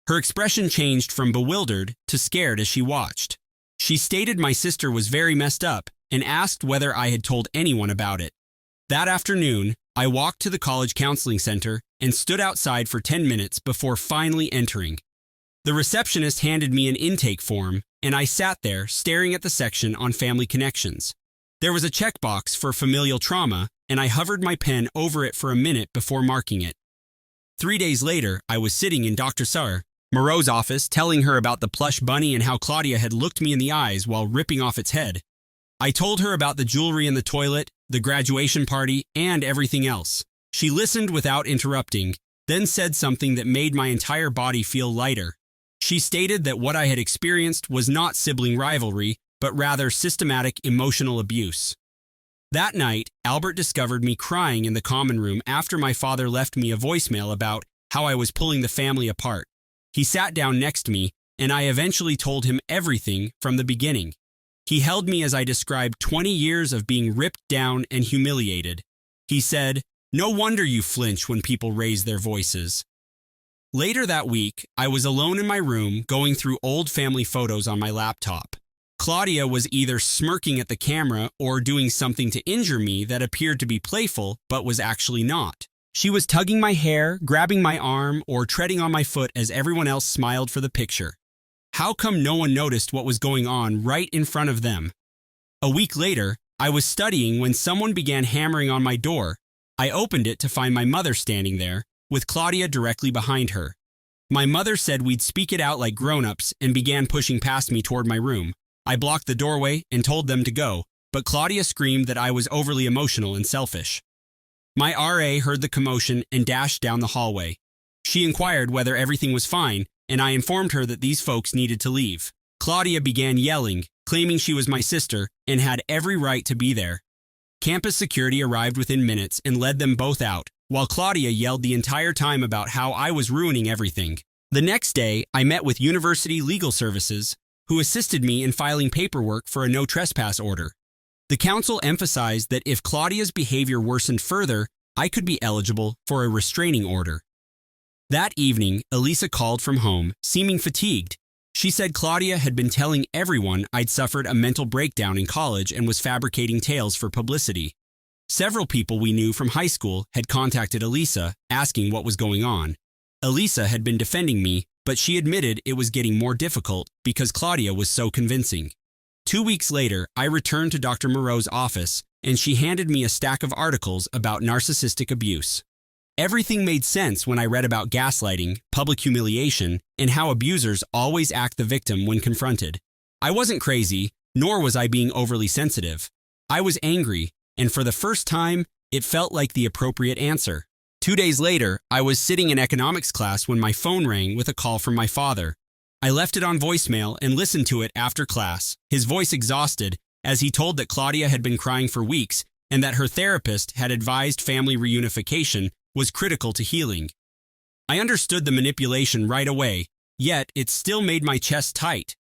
Her expression changed from bewildered to scared as she watched. She stated my sister was very messed up and asked whether I had told anyone about it. That afternoon, I walked to the college counseling center and stood outside for 10 minutes before finally entering. The receptionist handed me an intake form, and I sat there staring at the section on family connections. There was a checkbox for familial trauma, and I hovered my pen over it for a minute before marking it. 3 days later, I was sitting in Dr. Moreau's office telling her about the plush bunny and how Claudia had looked me in the eyes while ripping off its head. I told her about the jewelry in the toilet, the graduation party, and everything else. She listened without interrupting, then said something that made my entire body feel lighter. She stated that what I had experienced was not sibling rivalry, but rather systematic emotional abuse. That night, Albert discovered me crying in the common room after my father left me a voicemail about how I was pulling the family apart. He sat down next to me, and I eventually told him everything from the beginning. He held me as I described 20 years of being ripped down and humiliated. He said, "No wonder you flinch when people raise their voices." Later that week, I was alone in my room going through old family photos on my laptop. Claudia was either smirking at the camera or doing something to injure me that appeared to be playful but was actually not. She was tugging my hair, grabbing my arm, or treading on my foot as everyone else smiled for the picture. How come no one noticed what was going on right in front of them? A week later, I was studying when someone began hammering on my door. I opened it to find my mother standing there, with Claudia directly behind her. My mother said we'd speak it out like grown-ups and began pushing past me toward my room. I blocked the doorway and told them to go, but Claudia screamed that I was overly emotional and selfish. My RA heard the commotion and dashed down the hallway. She inquired whether everything was fine, and I informed her that these folks needed to leave. Claudia began yelling, claiming she was my sister and had every right to be there. Campus security arrived within minutes and led them both out, while Claudia yelled the entire time about how I was ruining everything. The next day, I met with University Legal Services, who assisted me in filing paperwork for a no trespass order. The council emphasized that if Claudia's behavior worsened further, I could be eligible for a restraining order. That evening, Elisa called from home, seeming fatigued. She said Claudia had been telling everyone I'd suffered a mental breakdown in college and was fabricating tales for publicity. Several people we knew from high school had contacted Elisa, asking what was going on. Elisa had been defending me, but she admitted it was getting more difficult because Claudia was so convincing. 2 weeks later, I returned to Dr. Moreau's office, and she handed me a stack of articles about narcissistic abuse. Everything made sense when I read about gaslighting, public humiliation, and how abusers always act the victim when confronted. I wasn't crazy, nor was I being overly sensitive. I was angry, and for the first time, it felt like the appropriate answer. 2 days later, I was sitting in economics class when my phone rang with a call from my father. I left it on voicemail and listened to it after class, his voice exhausted, as he told that Claudia had been crying for weeks and that her therapist had advised family reunification was critical to healing. I understood the manipulation right away, yet it still made my chest tight.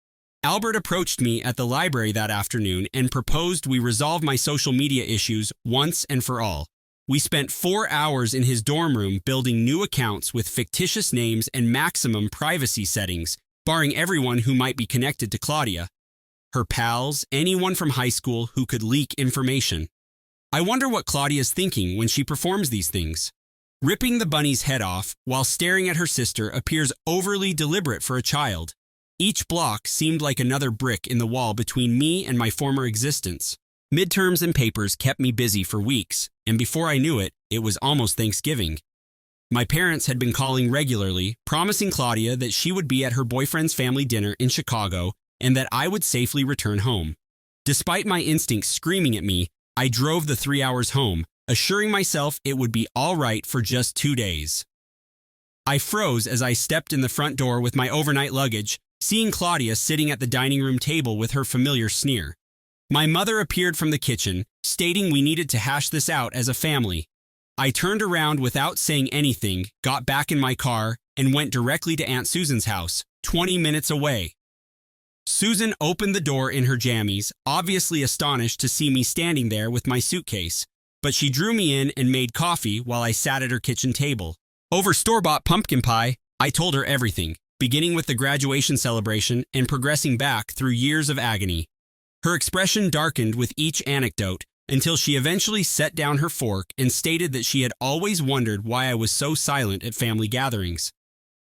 Albert approached me at the library that afternoon and proposed we resolve my social media issues once and for all. We spent 4 hours in his dorm room building new accounts with fictitious names and maximum privacy settings, barring everyone who might be connected to Claudia. Her pals, anyone from high school who could leak information. I wonder what Claudia's thinking when she performs these things. Ripping the bunny's head off while staring at her sister appears overly deliberate for a child. Each block seemed like another brick in the wall between me and my former existence. Midterms and papers kept me busy for weeks, and before I knew it, it was almost Thanksgiving. My parents had been calling regularly, promising Claudia that she would be at her boyfriend's family dinner in Chicago and that I would safely return home. Despite my instincts screaming at me, I drove the 3 hours home, assuring myself it would be all right for just 2 days. I froze as I stepped in the front door with my overnight luggage, seeing Claudia sitting at the dining room table with her familiar sneer. My mother appeared from the kitchen, stating we needed to hash this out as a family. I turned around without saying anything, got back in my car, and went directly to Aunt Susan's house, 20 minutes away. Susan opened the door in her jammies, obviously astonished to see me standing there with my suitcase, but she drew me in and made coffee while I sat at her kitchen table. Over store-bought pumpkin pie, I told her everything, beginning with the graduation celebration and progressing back through years of agony. Her expression darkened with each anecdote until she eventually set down her fork and stated that she had always wondered why I was so silent at family gatherings.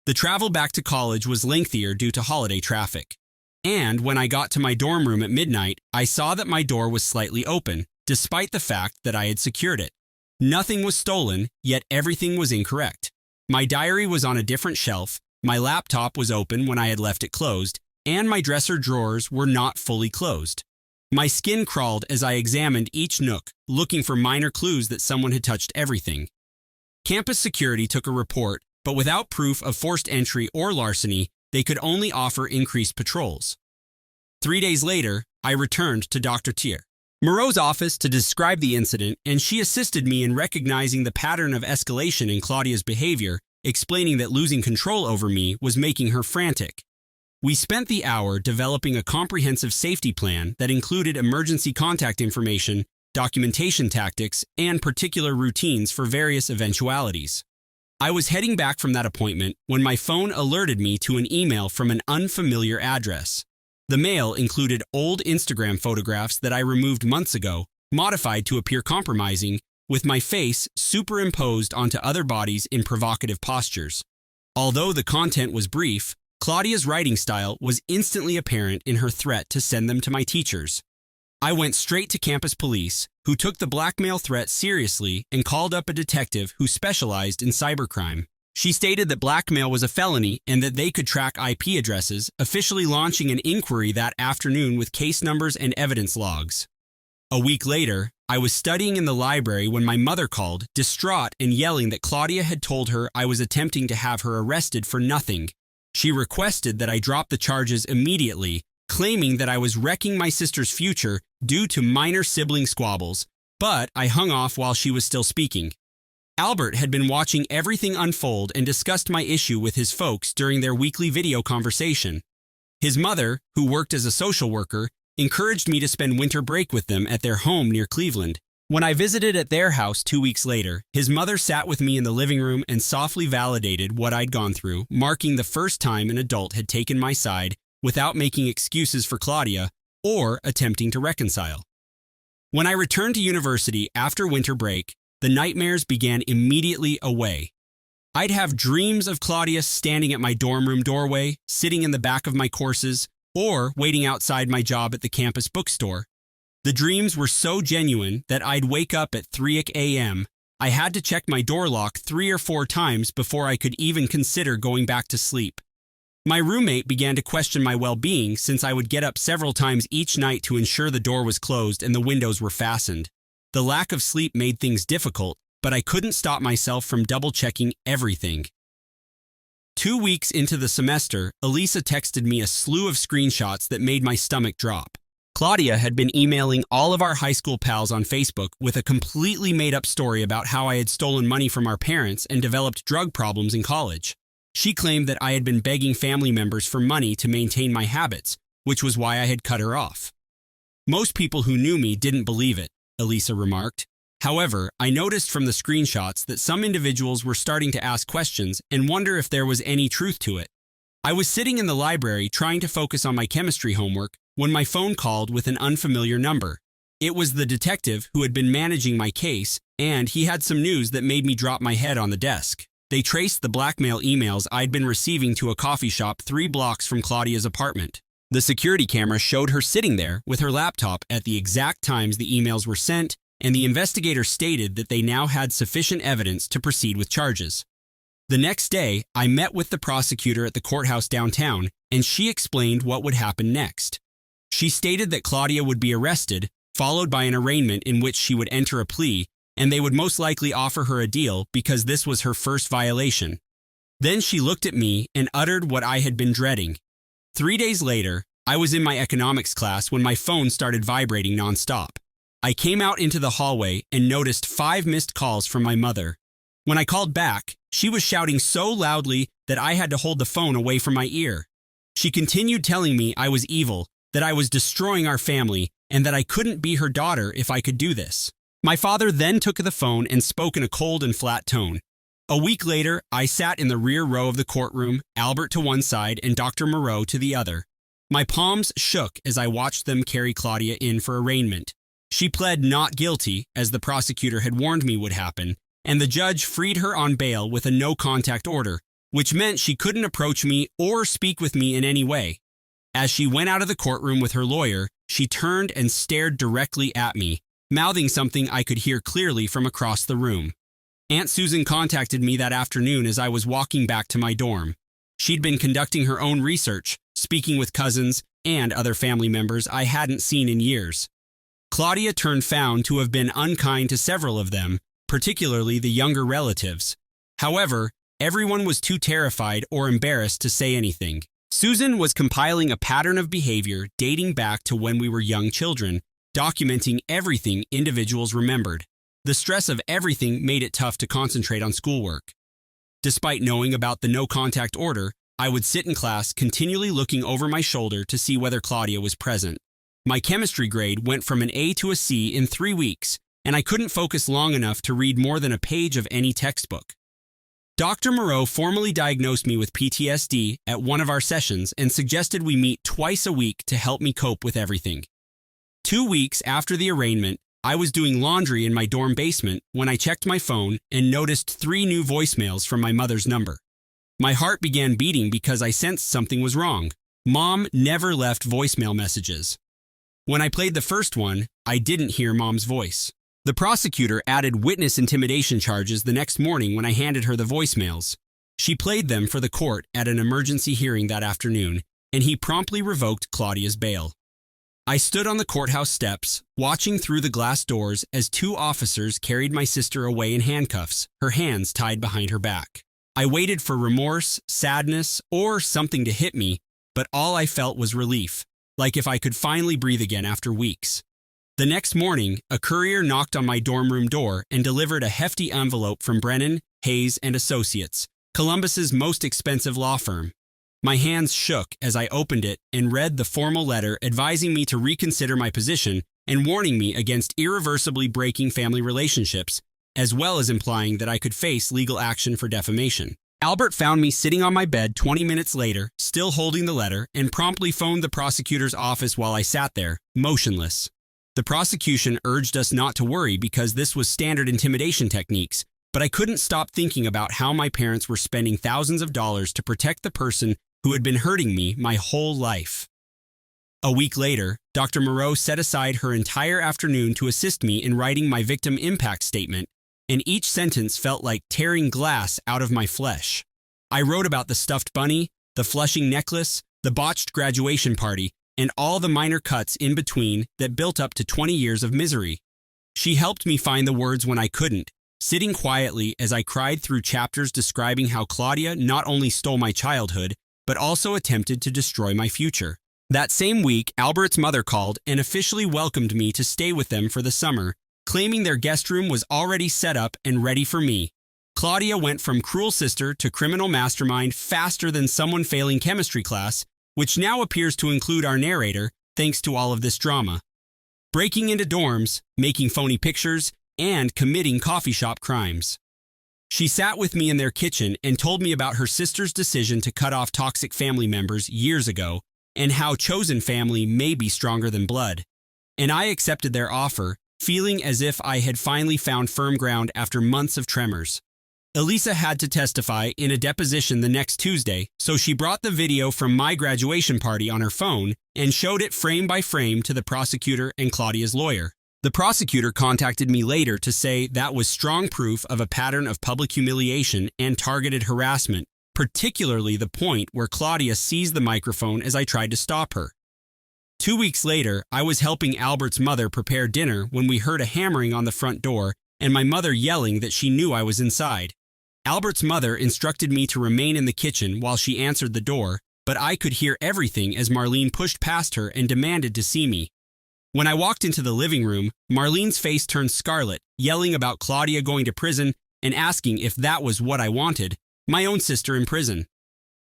The travel back to college was lengthier due to holiday traffic. And when I got to my dorm room at midnight, I saw that my door was slightly open, despite the fact that I had secured it. Nothing was stolen, yet everything was incorrect. My diary was on a different shelf, my laptop was open when I had left it closed, and my dresser drawers were not fully closed. My skin crawled as I examined each nook, looking for minor clues that someone had touched everything. Campus security took a report, but without proof of forced entry or larceny, they could only offer increased patrols. 3 days later, I returned to Dr. Thier Moreau's office to describe the incident, and she assisted me in recognizing the pattern of escalation in Claudia's behavior, explaining that losing control over me was making her frantic. We spent the hour developing a comprehensive safety plan that included emergency contact information, documentation tactics, and particular routines for various eventualities. I was heading back from that appointment when my phone alerted me to an email from an unfamiliar address. The mail included old Instagram photographs that I removed months ago, modified to appear compromising, with my face superimposed onto other bodies in provocative postures. Although the content was brief, Claudia's writing style was instantly apparent in her threat to send them to my teachers. I went straight to campus police, who took the blackmail threat seriously and called up a detective who specialized in cybercrime. She stated that blackmail was a felony and that they could track IP addresses, officially launching an inquiry that afternoon with case numbers and evidence logs. A week later, I was studying in the library when my mother called, distraught and yelling that Claudia had told her I was attempting to have her arrested for nothing. She requested that I drop the charges immediately, claiming that I was wrecking my sister's future due to minor sibling squabbles, but I hung off while she was still speaking. Albert had been watching everything unfold and discussed my issue with his folks during their weekly video conversation. His mother, who worked as a social worker, encouraged me to spend winter break with them at their home near Cleveland. When I visited at their house 2 weeks later, his mother sat with me in the living room and softly validated what I'd gone through, marking the first time an adult had taken my side without making excuses for Claudia or attempting to reconcile. When I returned to university after winter break, the nightmares began immediately away. I'd have dreams of Claudia standing at my dorm room doorway, sitting in the back of my courses, or waiting outside my job at the campus bookstore. The dreams were so genuine that I'd wake up at 3 a.m. I had to check my door lock 3 or 4 times before I could even consider going back to sleep. My roommate began to question my well-being since I would get up several times each night to ensure the door was closed and the windows were fastened. The lack of sleep made things difficult, but I couldn't stop myself from double-checking everything. 2 weeks into the semester, Elisa texted me a slew of screenshots that made my stomach drop. Claudia had been emailing all of our high school pals on Facebook with a completely made-up story about how I had stolen money from our parents and developed drug problems in college. She claimed that I had been begging family members for money to maintain my habits, which was why I had cut her off. Most people who knew me didn't believe it, Elisa remarked. However, I noticed from the screenshots that some individuals were starting to ask questions and wonder if there was any truth to it. I was sitting in the library trying to focus on my chemistry homework when my phone called with an unfamiliar number. It was the detective who had been managing my case, and he had some news that made me drop my head on the desk. They traced the blackmail emails I'd been receiving to a coffee shop 3 blocks from Claudia's apartment. The security camera showed her sitting there with her laptop at the exact times the emails were sent, and the investigator stated that they now had sufficient evidence to proceed with charges. The next day, I met with the prosecutor at the courthouse downtown, and she explained what would happen next. She stated that Claudia would be arrested, followed by an arraignment in which she would enter a plea, and they would most likely offer her a deal because this was her first violation. Then she looked at me and uttered what I had been dreading. 3 days later, I was in my economics class when my phone started vibrating nonstop. I came out into the hallway and noticed 5 missed calls from my mother. When I called back, she was shouting so loudly that I had to hold the phone away from my ear. She continued telling me I was evil, that I was destroying our family, and that I couldn't be her daughter if I could do this. My father then took the phone and spoke in a cold and flat tone. A week later, I sat in the rear row of the courtroom, Albert to one side and Dr. Moreau to the other. My palms shook as I watched them carry Claudia in for arraignment. She pled not guilty, as the prosecutor had warned me would happen, and the judge freed her on bail with a no-contact order, which meant she couldn't approach me or speak with me in any way. As she went out of the courtroom with her lawyer, she turned and stared directly at me, mouthing something I could hear clearly from across the room. Aunt Susan contacted me that afternoon as I was walking back to my dorm. She'd been conducting her own research, speaking with cousins and other family members I hadn't seen in years. Claudia turned found to have been unkind to several of them, particularly the younger relatives. However, everyone was too terrified or embarrassed to say anything. Susan was compiling a pattern of behavior dating back to when we were young children, documenting everything individuals remembered. The stress of everything made it tough to concentrate on schoolwork. Despite knowing about the no-contact order, I would sit in class continually looking over my shoulder to see whether Claudia was present. My chemistry grade went from an A to a C in 3 weeks, and I couldn't focus long enough to read more than a page of any textbook. Dr. Moreau formally diagnosed me with PTSD at one of our sessions and suggested we meet twice a week to help me cope with everything. 2 weeks after the arraignment, I was doing laundry in my dorm basement when I checked my phone and noticed 3 new voicemails from my mother's number. My heart began beating because I sensed something was wrong. Mom never left voicemail messages. When I played the first one, I didn't hear Mom's voice. The prosecutor added witness intimidation charges the next morning when I handed her the voicemails. She played them for the court at an emergency hearing that afternoon, and he promptly revoked Claudia's bail. I stood on the courthouse steps, watching through the glass doors as 2 officers carried my sister away in handcuffs, her hands tied behind her back. I waited for remorse, sadness, or something to hit me, but all I felt was relief, like if I could finally breathe again after weeks. The next morning, a courier knocked on my dorm room door and delivered a hefty envelope from Brennan, Hayes & Associates, Columbus's most expensive law firm. My hands shook as I opened it and read the formal letter advising me to reconsider my position and warning me against irreversibly breaking family relationships, as well as implying that I could face legal action for defamation. Albert found me sitting on my bed 20 minutes later, still holding the letter, and promptly phoned the prosecutor's office while I sat there, motionless. The prosecution urged us not to worry because this was standard intimidation techniques, but I couldn't stop thinking about how my parents were spending thousands of dollars to protect the person who had been hurting me my whole life. A week later, Dr. Moreau set aside her entire afternoon to assist me in writing my victim impact statement, and each sentence felt like tearing glass out of my flesh. I wrote about the stuffed bunny, the Flushing necklace, the botched graduation party, and all the minor cuts in between that built up to 20 years of misery. She helped me find the words when I couldn't, sitting quietly as I cried through chapters describing how Claudia not only stole my childhood, but also attempted to destroy my future. That same week, Albert's mother called and officially welcomed me to stay with them for the summer, claiming their guest room was already set up and ready for me. Claudia went from cruel sister to criminal mastermind faster than someone failing chemistry class, which now appears to include our narrator, thanks to all of this drama. Breaking into dorms, making phony pictures, and committing coffee shop crimes. She sat with me in their kitchen and told me about her sister's decision to cut off toxic family members years ago, and how chosen family may be stronger than blood. And I accepted their offer, feeling as if I had finally found firm ground after months of tremors. Elisa had to testify in a deposition the next Tuesday, so she brought the video from my graduation party on her phone and showed it frame by frame to the prosecutor and Claudia's lawyer. The prosecutor contacted me later to say that was strong proof of a pattern of public humiliation and targeted harassment, particularly the point where Claudia seized the microphone as I tried to stop her. 2 weeks later, I was helping Albert's mother prepare dinner when we heard a hammering on the front door and my mother yelling that she knew I was inside. Albert's mother instructed me to remain in the kitchen while she answered the door, but I could hear everything as Marlene pushed past her and demanded to see me. When I walked into the living room, Marlene's face turned scarlet, yelling about Claudia going to prison and asking if that was what I wanted, my own sister in prison.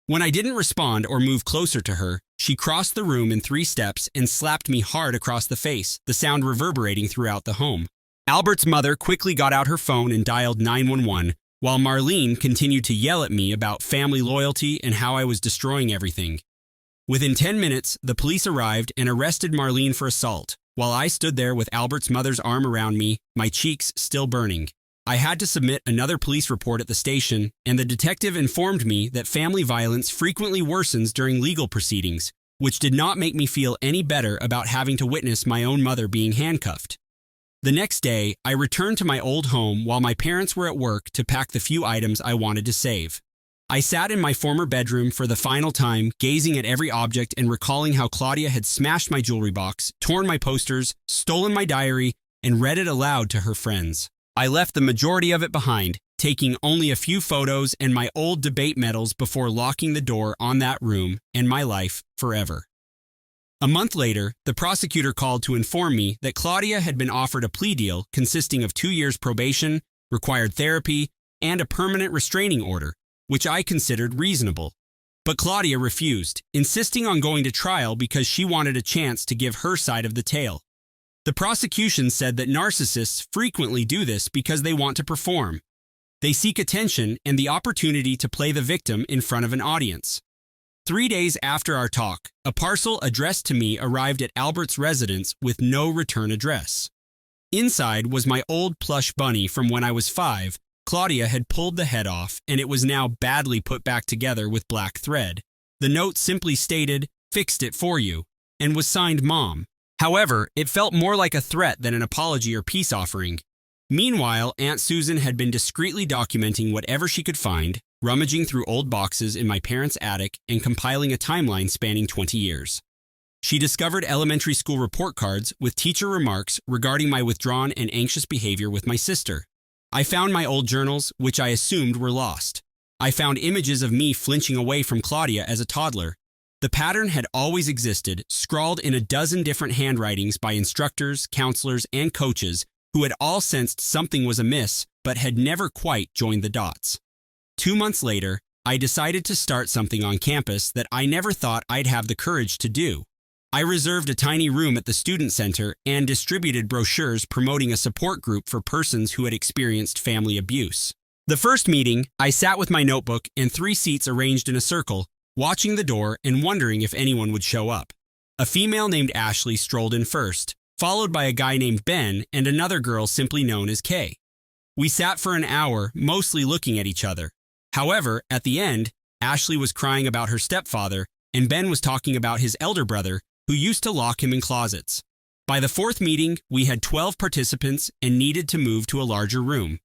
When I didn't respond or move closer to her, she crossed the room in 3 steps and slapped me hard across the face, the sound reverberating throughout the home. Albert's mother quickly got out her phone and dialed 911, while Marlene continued to yell at me about family loyalty and how I was destroying everything. Within 10 minutes, the police arrived and arrested Marlene for assault, while I stood there with Albert's mother's arm around me, my cheeks still burning. I had to submit another police report at the station, and the detective informed me that family violence frequently worsens during legal proceedings, which did not make me feel any better about having to witness my own mother being handcuffed. The next day, I returned to my old home while my parents were at work to pack the few items I wanted to save. I sat in my former bedroom for the final time, gazing at every object and recalling how Claudia had smashed my jewelry box, torn my posters, stolen my diary, and read it aloud to her friends. I left the majority of it behind, taking only a few photos and my old debate medals before locking the door on that room and my life forever. A month later, the prosecutor called to inform me that Claudia had been offered a plea deal consisting of 2 years probation, required therapy, and a permanent restraining order, which I considered reasonable. But Claudia refused, insisting on going to trial because she wanted a chance to give her side of the tale. The prosecution said that narcissists frequently do this because they want to perform. They seek attention and the opportunity to play the victim in front of an audience. 3 days after our talk, a parcel addressed to me arrived at Albert's residence with no return address. Inside was my old plush bunny from when I was 5. Claudia had pulled the head off, and it was now badly put back together with black thread. The note simply stated, "Fixed it for you," and was signed Mom. However, it felt more like a threat than an apology or peace offering. Meanwhile, Aunt Susan had been discreetly documenting whatever she could find, rummaging through old boxes in my parents' attic and compiling a timeline spanning 20 years. She discovered elementary school report cards with teacher remarks regarding my withdrawn and anxious behavior with my sister. I found my old journals, which I assumed were lost. I found images of me flinching away from Claudia as a toddler. The pattern had always existed, scrawled in a dozen different handwritings by instructors, counselors, and coaches who had all sensed something was amiss but had never quite joined the dots. 2 months later, I decided to start something on campus that I never thought I'd have the courage to do. I reserved a tiny room at the student center and distributed brochures promoting a support group for persons who had experienced family abuse. The first meeting, I sat with my notebook and 3 seats arranged in a circle, watching the door and wondering if anyone would show up. A female named Ashley strolled in first, followed by a guy named Ben and another girl simply known as Kay. We sat for an hour, mostly looking at each other. However, at the end, Ashley was crying about her stepfather, and Ben was talking about his elder brother, who used to lock him in closets. By the 4th meeting, we had 12 participants and needed to move to a larger room.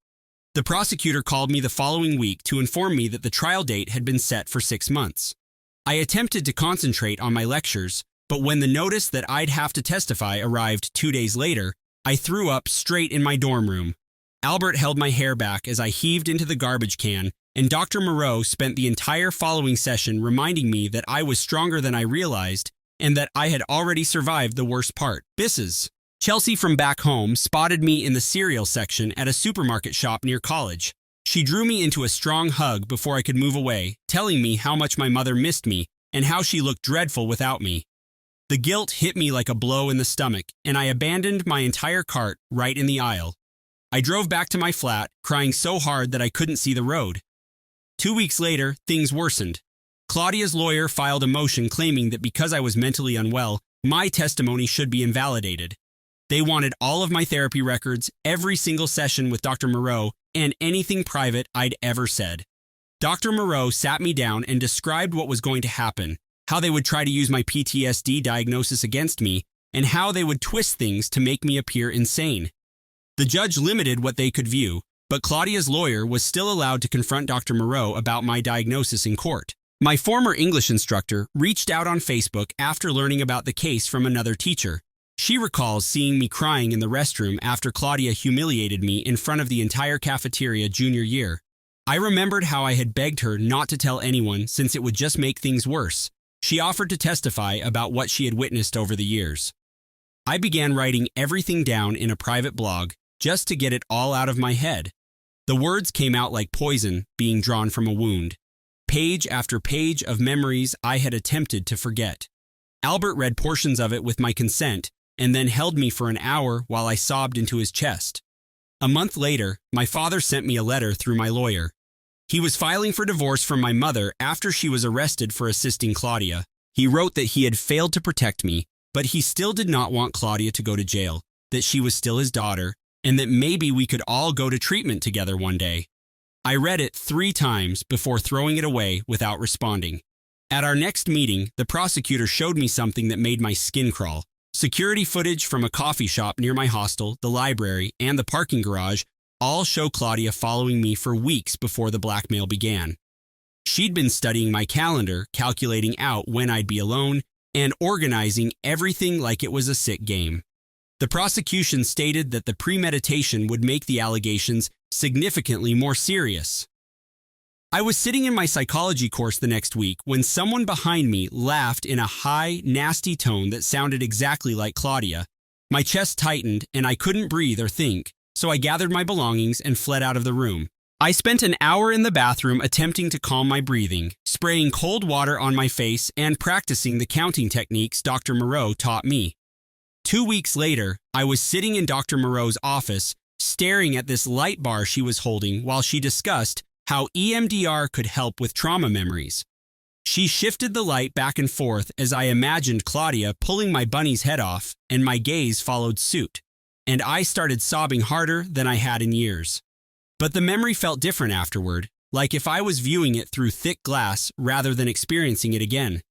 The prosecutor called me the following week to inform me that the trial date had been set for 6 months. I attempted to concentrate on my lectures, but when the notice that I'd have to testify arrived 2 days later, I threw up straight in my dorm room. Albert held my hair back as I heaved into the garbage can, and Dr. Moreau spent the entire following session reminding me that I was stronger than I realized and that I had already survived the worst part, bisses. Chelsea from back home spotted me in the cereal section at a supermarket shop near college. She drew me into a strong hug before I could move away, telling me how much my mother missed me and how she looked dreadful without me. The guilt hit me like a blow in the stomach, and I abandoned my entire cart right in the aisle. I drove back to my flat, crying so hard that I couldn't see the road. 2 weeks later, things worsened. Claudia's lawyer filed a motion claiming that because I was mentally unwell, my testimony should be invalidated. They wanted all of my therapy records, every single session with Dr. Moreau, and anything private I'd ever said. Dr. Moreau sat me down and described what was going to happen, how they would try to use my PTSD diagnosis against me, and how they would twist things to make me appear insane. The judge limited what they could view, but Claudia's lawyer was still allowed to confront Dr. Moreau about my diagnosis in court. My former English instructor reached out on Facebook after learning about the case from another teacher. She recalls seeing me crying in the restroom after Claudia humiliated me in front of the entire cafeteria junior year. I remembered how I had begged her not to tell anyone since it would just make things worse. She offered to testify about what she had witnessed over the years. I began writing everything down in a private blog just to get it all out of my head. The words came out like poison being drawn from a wound. Page after page of memories I had attempted to forget. Albert read portions of it with my consent and then held me for an hour while I sobbed into his chest. A month later, my father sent me a letter through my lawyer. He was filing for divorce from my mother after she was arrested for assisting Claudia. He wrote that he had failed to protect me, but he still did not want Claudia to go to jail, that she was still his daughter, and that maybe we could all go to treatment together one day. I read it 3 times before throwing it away without responding. At our next meeting, the prosecutor showed me something that made my skin crawl. Security footage from a coffee shop near my hostel, the library, and the parking garage all show Claudia following me for weeks before the blackmail began. She'd been studying my calendar, calculating out when I'd be alone, and organizing everything like it was a sick game. The prosecution stated that the premeditation would make the allegations significantly more serious. I was sitting in my psychology course the next week when someone behind me laughed in a high, nasty tone that sounded exactly like Claudia. My chest tightened and I couldn't breathe or think, so I gathered my belongings and fled out of the room. I spent an hour in the bathroom attempting to calm my breathing, spraying cold water on my face and practicing the counting techniques Dr. Moreau taught me. 2 weeks later, I was sitting in Dr. Moreau's office, staring at this light bar she was holding while she discussed how EMDR could help with trauma memories. She shifted the light back and forth as I imagined Claudia pulling my bunny's head off, and my gaze followed suit, and I started sobbing harder than I had in years. But the memory felt different afterward, like if I was viewing it through thick glass rather than experiencing it again.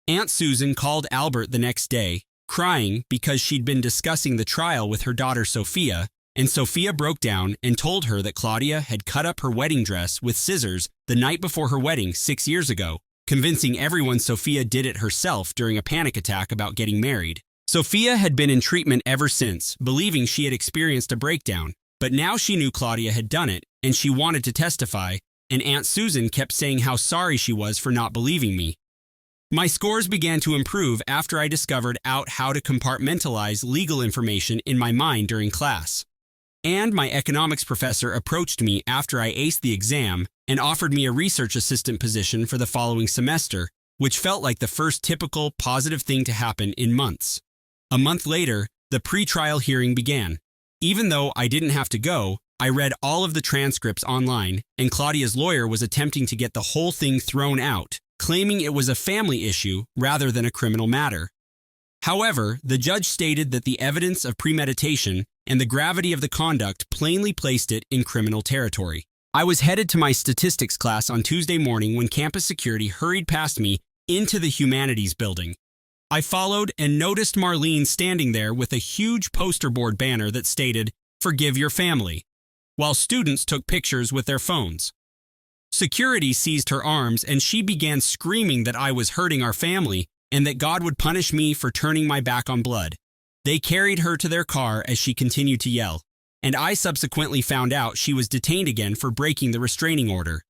Aunt Susan called Albert the next day, crying because she'd been discussing the trial with her daughter Sophia, and Sophia broke down and told her that Claudia had cut up her wedding dress with scissors the night before her wedding 6 years ago, convincing everyone Sophia did it herself during a panic attack about getting married. Sophia had been in treatment ever since, believing she had experienced a breakdown, but now she knew Claudia had done it, and she wanted to testify, and Aunt Susan kept saying how sorry she was for not believing me. My scores began to improve after I discovered out how to compartmentalize legal information in my mind during class. And my economics professor approached me after I aced the exam and offered me a research assistant position for the following semester, which felt like the first typical positive thing to happen in months. A month later, the pre-trial hearing began. Even though I didn't have to go, I read all of the transcripts online, and Claudia's lawyer was attempting to get the whole thing thrown out, claiming it was a family issue rather than a criminal matter. However, the judge stated that the evidence of premeditation and the gravity of the conduct plainly placed it in criminal territory. I was headed to my statistics class on Tuesday morning when campus security hurried past me into the humanities building. I followed and noticed Marlene standing there with a huge poster board banner that stated, "Forgive your family," while students took pictures with their phones. Security seized her arms and she began screaming that I was hurting our family and that God would punish me for turning my back on blood. They carried her to their car as she continued to yell, and I subsequently found out she was detained again for breaking the restraining order.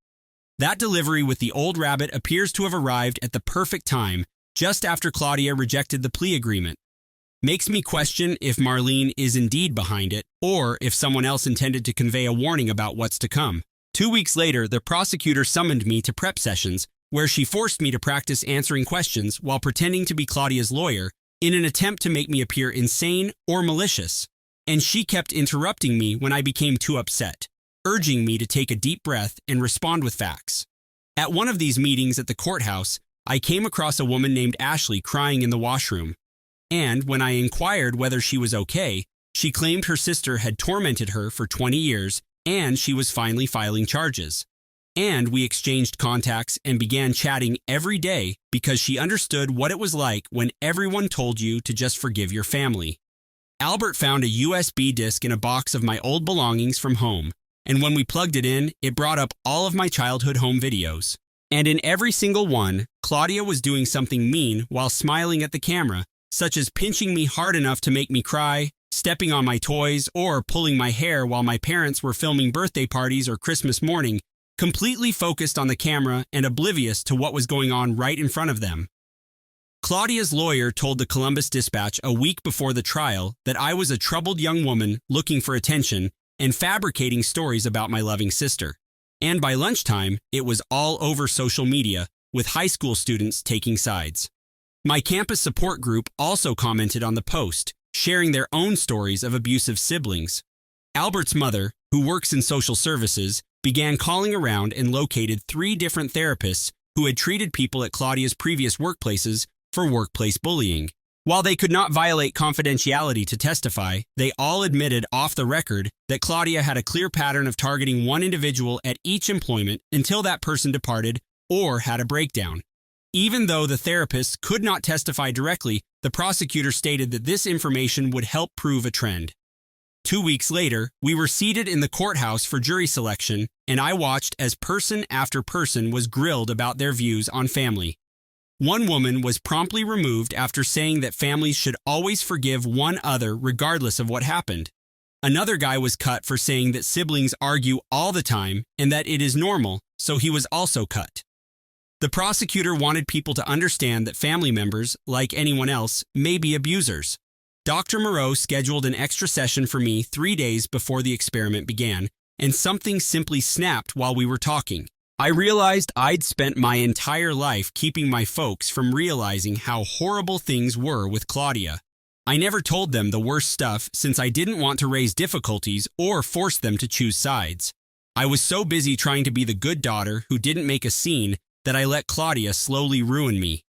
That delivery with the old rabbit appears to have arrived at the perfect time, just after Claudia rejected the plea agreement. Makes me question if Marlene is indeed behind it, or if someone else intended to convey a warning about what's to come. 2 weeks later, the prosecutor summoned me to prep sessions, where she forced me to practice answering questions while pretending to be Claudia's lawyer in an attempt to make me appear insane or malicious. And she kept interrupting me when I became too upset, urging me to take a deep breath and respond with facts. At one of these meetings at the courthouse, I came across a woman named Ashley crying in the washroom. And when I inquired whether she was okay, she claimed her sister had tormented her for 20 years and she was finally filing charges. And we exchanged contacts and began chatting every day because she understood what it was like when everyone told you to just forgive your family. Albert found a USB disk in a box of my old belongings from home, and when we plugged it in, it brought up all of my childhood home videos. And in every single one, Claudia was doing something mean while smiling at the camera, such as pinching me hard enough to make me cry, stepping on my toys, or pulling my hair while my parents were filming birthday parties or Christmas morning, completely focused on the camera and oblivious to what was going on right in front of them. Claudia's lawyer told the Columbus Dispatch a week before the trial that I was a troubled young woman looking for attention and fabricating stories about my loving sister. And by lunchtime, it was all over social media, with high school students taking sides. My campus support group also commented on the post, sharing their own stories of abusive siblings. Albert's mother, who works in social services, began calling around and located 3 different therapists who had treated people at Claudia's previous workplaces for workplace bullying. While they could not violate confidentiality to testify, they all admitted off the record that Claudia had a clear pattern of targeting one individual at each employment until that person departed or had a breakdown. Even though the therapists could not testify directly, the prosecutor stated that this information would help prove a trend. 2 weeks later, we were seated in the courthouse for jury selection, and I watched as person after person was grilled about their views on family. One woman was promptly removed after saying that families should always forgive one other regardless of what happened. Another guy was cut for saying that siblings argue all the time and that it is normal, so he was also cut. The prosecutor wanted people to understand that family members, like anyone else, may be abusers. Dr. Moreau scheduled an extra session for me 3 days before the experiment began, and something simply snapped while we were talking. I realized I'd spent my entire life keeping my folks from realizing how horrible things were with Claudia. I never told them the worst stuff since I didn't want to raise difficulties or force them to choose sides. I was so busy trying to be the good daughter who didn't make a scene that I let Claudia slowly ruin me.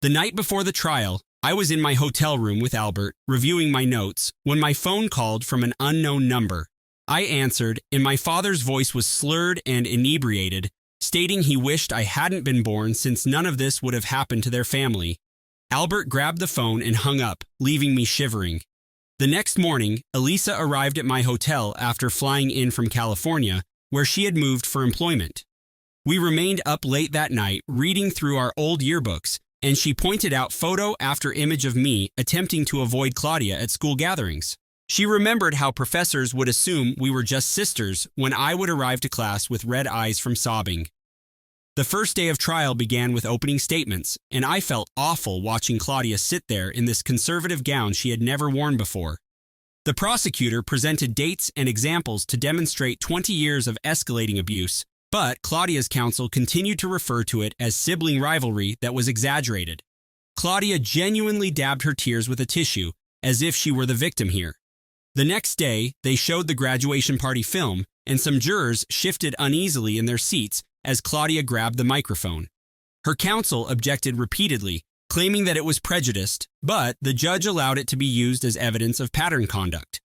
The night before the trial, I was in my hotel room with Albert, reviewing my notes, when my phone called from an unknown number. I answered, and my father's voice was slurred and inebriated, stating he wished I hadn't been born since none of this would have happened to their family. Albert grabbed the phone and hung up, leaving me shivering. The next morning, Elisa arrived at my hotel after flying in from California, where she had moved for employment. We remained up late that night, reading through our old yearbooks, and she pointed out photo after image of me attempting to avoid Claudia at school gatherings. She remembered how professors would assume we were just sisters when I would arrive to class with red eyes from sobbing. The first day of trial began with opening statements, and I felt awful watching Claudia sit there in this conservative gown she had never worn before. The prosecutor presented dates and examples to demonstrate 20 years of escalating abuse, but Claudia's counsel continued to refer to it as sibling rivalry that was exaggerated. Claudia genuinely dabbed her tears with a tissue, as if she were the victim here. The next day, they showed the graduation party film, and some jurors shifted uneasily in their seats as Claudia grabbed the microphone. Her counsel objected repeatedly, claiming that it was prejudiced, but the judge allowed it to be used as evidence of pattern conduct.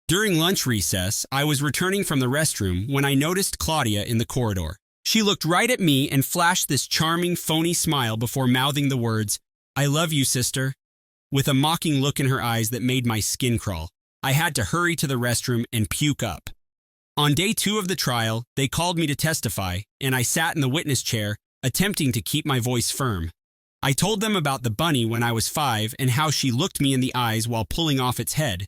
During lunch recess, I was returning from the restroom when I noticed Claudia in the corridor. She looked right at me and flashed this charming, phony smile before mouthing the words, "I love you, sister," with a mocking look in her eyes that made my skin crawl. I had to hurry to the restroom and puke up. On day 2 of the trial, they called me to testify, and I sat in the witness chair, attempting to keep my voice firm. I told them about the bunny when I was 5 and how she looked me in the eyes while pulling off its head.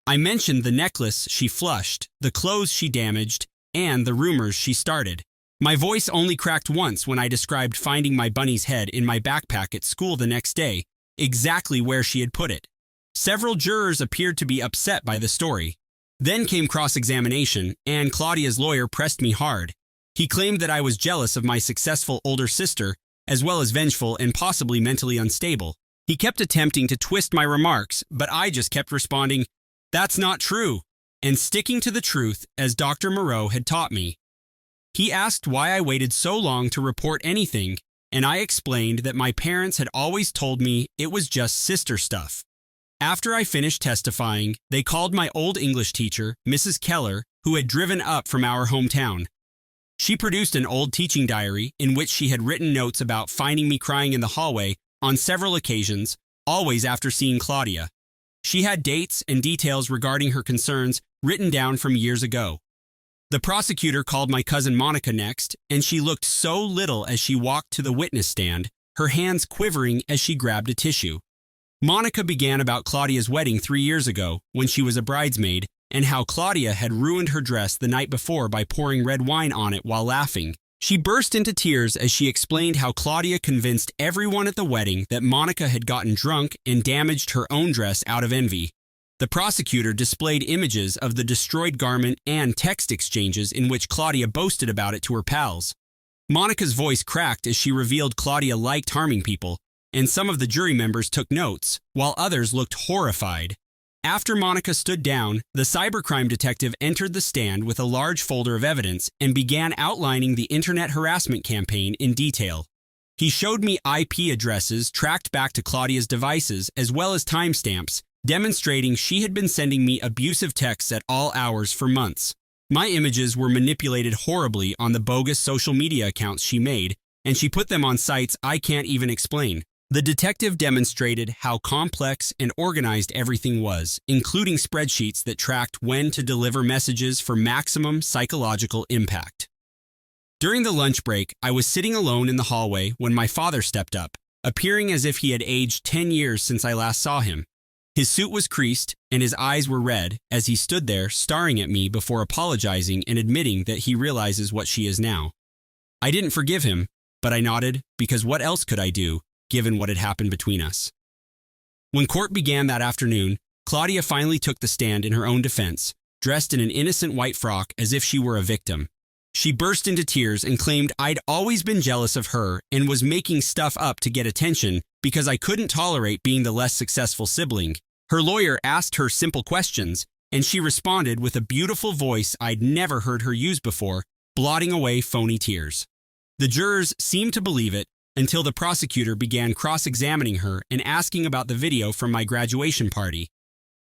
I mentioned the necklace she flushed, the clothes she damaged, and the rumors she started. My voice only cracked once when I described finding my bunny's head in my backpack at school the next day, exactly where she had put it. Several jurors appeared to be upset by the story. Then came cross-examination, and Claudia's lawyer pressed me hard. He claimed that I was jealous of my successful older sister, as well as vengeful and possibly mentally unstable. He kept attempting to twist my remarks, but I just kept responding, "That's not true," and sticking to the truth as Dr. Moreau had taught me. He asked why I waited so long to report anything, and I explained that my parents had always told me it was just sister stuff. After I finished testifying, they called my old English teacher, Mrs. Keller, who had driven up from our hometown. She produced an old teaching diary in which she had written notes about finding me crying in the hallway on several occasions, always after seeing Claudia. She had dates and details regarding her concerns written down from years ago. The prosecutor called my cousin Monica next, and she looked so little as she walked to the witness stand, her hands quivering as she grabbed a tissue. Monica began about Claudia's wedding 3 years ago, when she was a bridesmaid, and how Claudia had ruined her dress the night before by pouring red wine on it while laughing. She burst into tears as she explained how Claudia convinced everyone at the wedding that Monica had gotten drunk and damaged her own dress out of envy. The prosecutor displayed images of the destroyed garment and text exchanges in which Claudia boasted about it to her pals. Monica's voice cracked as she revealed Claudia liked harming people, and some of the jury members took notes, while others looked horrified. After Monica stood down, the cybercrime detective entered the stand with a large folder of evidence and began outlining the internet harassment campaign in detail. He showed me IP addresses tracked back to Claudia's devices as well as timestamps, demonstrating she had been sending me abusive texts at all hours for months. My images were manipulated horribly on the bogus social media accounts she made, and she put them on sites I can't even explain. The detective demonstrated how complex and organized everything was, including spreadsheets that tracked when to deliver messages for maximum psychological impact. During the lunch break, I was sitting alone in the hallway when my father stepped up, appearing as if he had aged 10 years since I last saw him. His suit was creased, and his eyes were red as he stood there staring at me before apologizing and admitting that he realizes what she is now. I didn't forgive him, but I nodded because what else could I do, given what had happened between us? When court began that afternoon, Claudia finally took the stand in her own defense, dressed in an innocent white frock as if she were a victim. She burst into tears and claimed I'd always been jealous of her and was making stuff up to get attention because I couldn't tolerate being the less successful sibling. Her lawyer asked her simple questions, and she responded with a beautiful voice I'd never heard her use before, blotting away phony tears. The jurors seemed to believe it until the prosecutor began cross-examining her and asking about the video from my graduation party.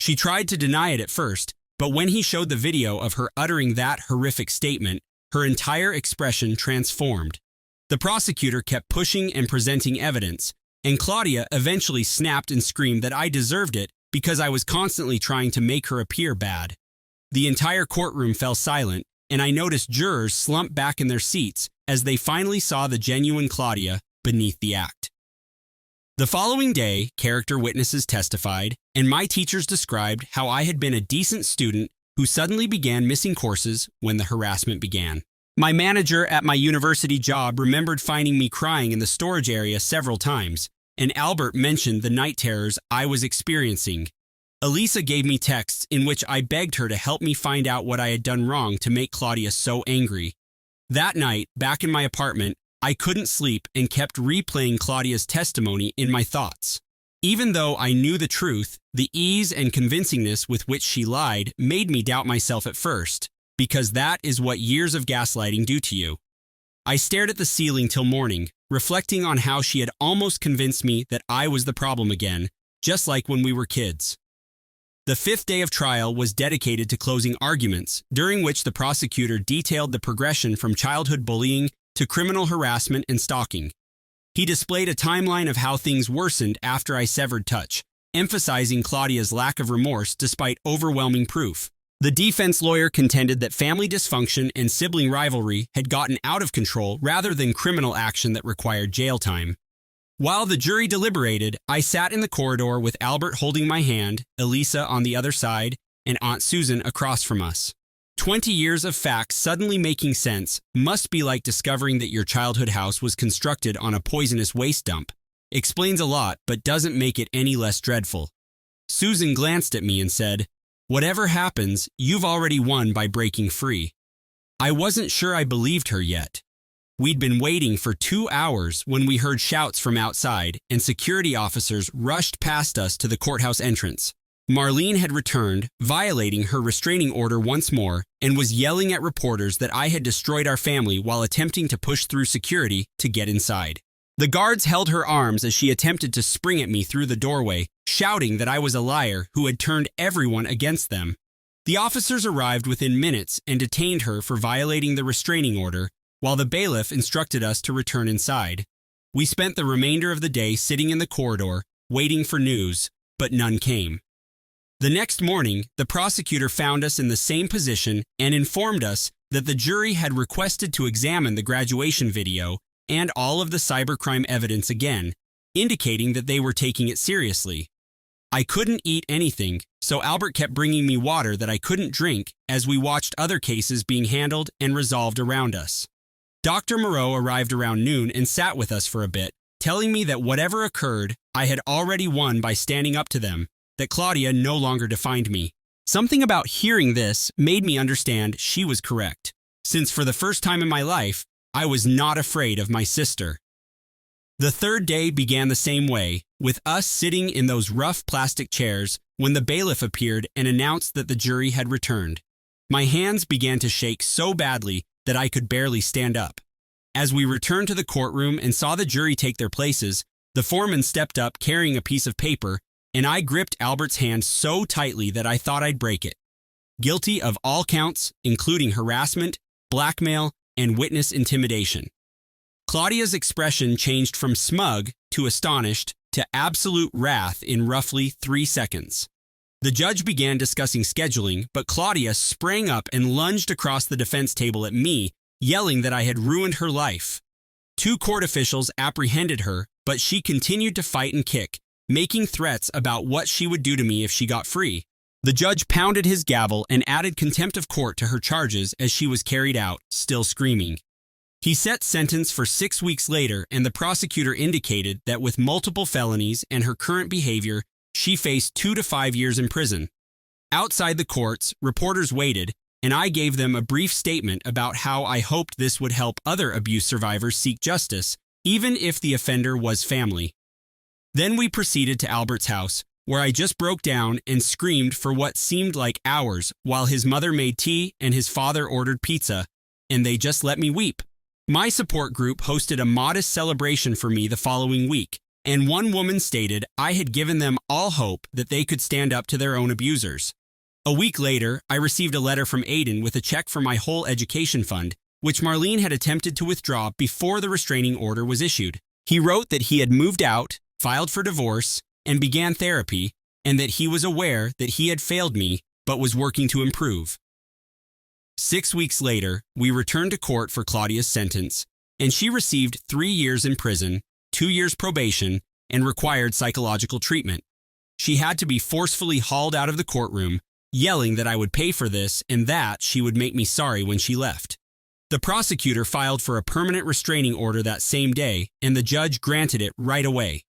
She tried to deny it at first, but when he showed the video of her uttering that horrific statement, her entire expression transformed. The prosecutor kept pushing and presenting evidence, and Claudia eventually snapped and screamed that I deserved it because I was constantly trying to make her appear bad. The entire courtroom fell silent, and I noticed jurors slump back in their seats as they finally saw the genuine Claudia beneath the act. The following day, character witnesses testified, and my teachers described how I had been a decent student who suddenly began missing courses when the harassment began. My manager at my university job remembered finding me crying in the storage area several times, and Albert mentioned the night terrors I was experiencing. Elisa gave me texts in which I begged her to help me find out what I had done wrong to make Claudia so angry. That night, back in my apartment, I couldn't sleep and kept replaying Claudia's testimony in my thoughts. Even though I knew the truth, the ease and convincingness with which she lied made me doubt myself at first, because that is what years of gaslighting do to you. I stared at the ceiling till morning, reflecting on how she had almost convinced me that I was the problem again, just like when we were kids. The 5th day of trial was dedicated to closing arguments, during which the prosecutor detailed the progression from childhood bullying to criminal harassment and stalking. He displayed a timeline of how things worsened after I severed touch, emphasizing Claudia's lack of remorse despite overwhelming proof. The defense lawyer contended that family dysfunction and sibling rivalry had gotten out of control rather than criminal action that required jail time. While the jury deliberated, I sat in the corridor with Albert holding my hand, Elisa on the other side, and Aunt Susan across from us. 20 years of facts suddenly making sense must be like discovering that your childhood house was constructed on a poisonous waste dump. Explains a lot, but doesn't make it any less dreadful. Susan glanced at me and said, "Whatever happens, you've already won by breaking free." I wasn't sure I believed her yet. We'd been waiting for 2 hours when we heard shouts from outside, and security officers rushed past us to the courthouse entrance. Marlene had returned, violating her restraining order once more, and was yelling at reporters that I had destroyed our family while attempting to push through security to get inside. The guards held her arms as she attempted to spring at me through the doorway, shouting that I was a liar who had turned everyone against them. The officers arrived within minutes and detained her for violating the restraining order, while the bailiff instructed us to return inside. We spent the remainder of the day sitting in the corridor, waiting for news, but none came. The next morning, the prosecutor found us in the same position and informed us that the jury had requested to examine the graduation video and all of the cybercrime evidence again, indicating that they were taking it seriously. I couldn't eat anything, so Albert kept bringing me water that I couldn't drink as we watched other cases being handled and resolved around us. Dr. Moreau arrived around noon and sat with us for a bit, telling me that whatever occurred, I had already won by standing up to them, that Claudia no longer defined me. Something about hearing this made me understand she was correct, since for the first time in my life, I was not afraid of my sister. The third day began the same way, with us sitting in those rough plastic chairs when the bailiff appeared and announced that the jury had returned. My hands began to shake so badly that I could barely stand up. As we returned to the courtroom and saw the jury take their places, the foreman stepped up carrying a piece of paper, and I gripped Albert's hand so tightly that I thought I'd break it. Guilty of all counts, including harassment, blackmail, and witness intimidation. Claudia's expression changed from smug to astonished to absolute wrath in roughly 3 seconds. The judge began discussing scheduling, but Claudia sprang up and lunged across the defense table at me, yelling that I had ruined her life. 2 court officials apprehended her, but she continued to fight and kick, making threats about what she would do to me if she got free. The judge pounded his gavel and added contempt of court to her charges as she was carried out, still screaming. He set sentence for 6 weeks later, and the prosecutor indicated that with multiple felonies and her current behavior, she faced 2 to 5 years in prison. Outside the courts, reporters waited, and I gave them a brief statement about how I hoped this would help other abuse survivors seek justice, even if the offender was family. Then we proceeded to Albert's house, where I just broke down and screamed for what seemed like hours while his mother made tea and his father ordered pizza, and they just let me weep. My support group hosted a modest celebration for me the following week, and one woman stated I had given them all hope that they could stand up to their own abusers. A week later, I received a letter from Aiden with a check for my whole education fund, which Marlene had attempted to withdraw before the restraining order was issued. He wrote that he had moved out, filed for divorce, and began therapy, and that he was aware that he had failed me but was working to improve. 6 weeks later, we returned to court for Claudia's sentence, and she received 3 years in prison, 2 years probation, and required psychological treatment. She had to be forcefully hauled out of the courtroom, yelling that I would pay for this and that she would make me sorry when she left. The prosecutor filed for a permanent restraining order that same day, and the judge granted it right away.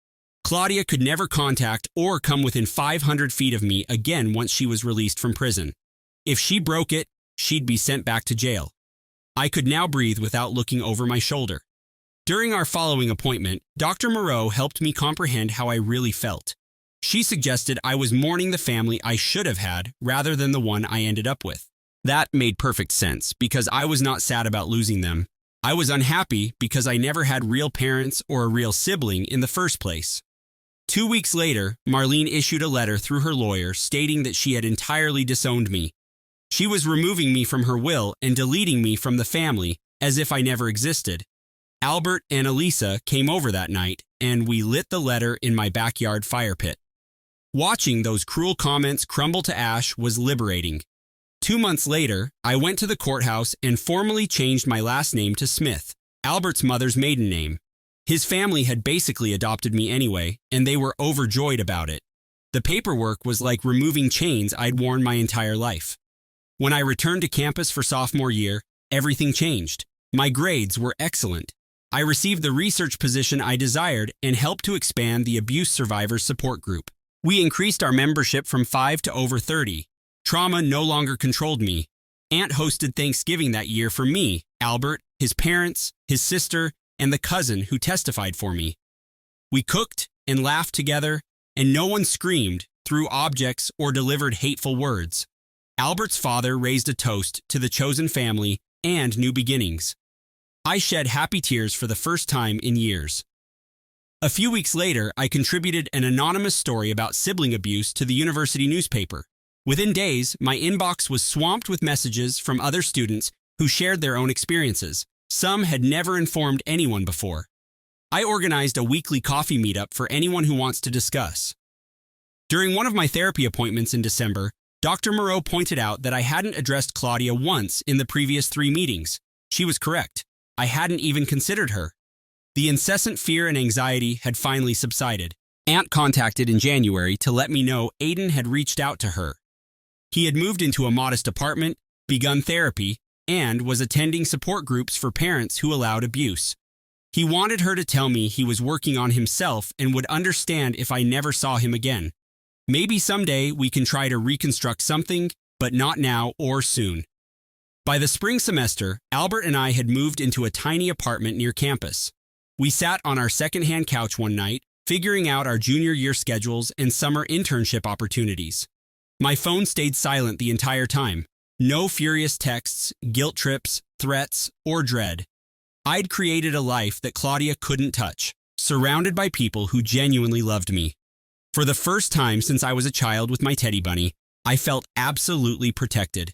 Claudia could never contact or come within 500 feet of me again once she was released from prison. If she broke it, she'd be sent back to jail. I could now breathe without looking over my shoulder. During our following appointment, Dr. Moreau helped me comprehend how I really felt. She suggested I was mourning the family I should have had rather than the one I ended up with. That made perfect sense because I was not sad about losing them. I was unhappy because I never had real parents or a real sibling in the first place. 2 weeks later, Marlene issued a letter through her lawyer stating that she had entirely disowned me. She was removing me from her will and deleting me from the family as if I never existed. Albert and Elisa came over that night, and we lit the letter in my backyard fire pit. Watching those cruel comments crumble to ash was liberating. 2 months later, I went to the courthouse and formally changed my last name to Smith, Albert's mother's maiden name. His family had basically adopted me anyway, and they were overjoyed about it. The paperwork was like removing chains I'd worn my entire life. When I returned to campus for sophomore year, everything changed. My grades were excellent. I received the research position I desired and helped to expand the abuse survivors support group. We increased our membership from 5 to over 30. Trauma no longer controlled me. Aunt hosted Thanksgiving that year for me, Albert, his parents, his sister, and the cousin who testified for me. We cooked and laughed together, and no one screamed, threw objects, or delivered hateful words. Albert's father raised a toast to the chosen family and new beginnings. I shed happy tears for the first time in years. A few weeks later, I contributed an anonymous story about sibling abuse to the university newspaper. Within days, my inbox was swamped with messages from other students who shared their own experiences. Some had never informed anyone before. I organized a weekly coffee meetup for anyone who wants to discuss. During one of my therapy appointments in December, Dr. Moreau pointed out that I hadn't addressed Claudia once in the previous 3 meetings. She was correct. I hadn't even considered her. The incessant fear and anxiety had finally subsided. Aunt contacted in January to let me know Aiden had reached out to her. He had moved into a modest apartment, begun therapy, and was attending support groups for parents who allowed abuse. He wanted her to tell me he was working on himself and would understand if I never saw him again. Maybe someday we can try to reconstruct something, but not now or soon. By the spring semester, Albert and I had moved into a tiny apartment near campus. We sat on our secondhand couch one night, figuring out our junior year schedules and summer internship opportunities. My phone stayed silent the entire time. No furious texts, guilt trips, threats, or dread. I'd created a life that Claudia couldn't touch, surrounded by people who genuinely loved me. For the first time since I was a child with my teddy bunny, I felt absolutely protected.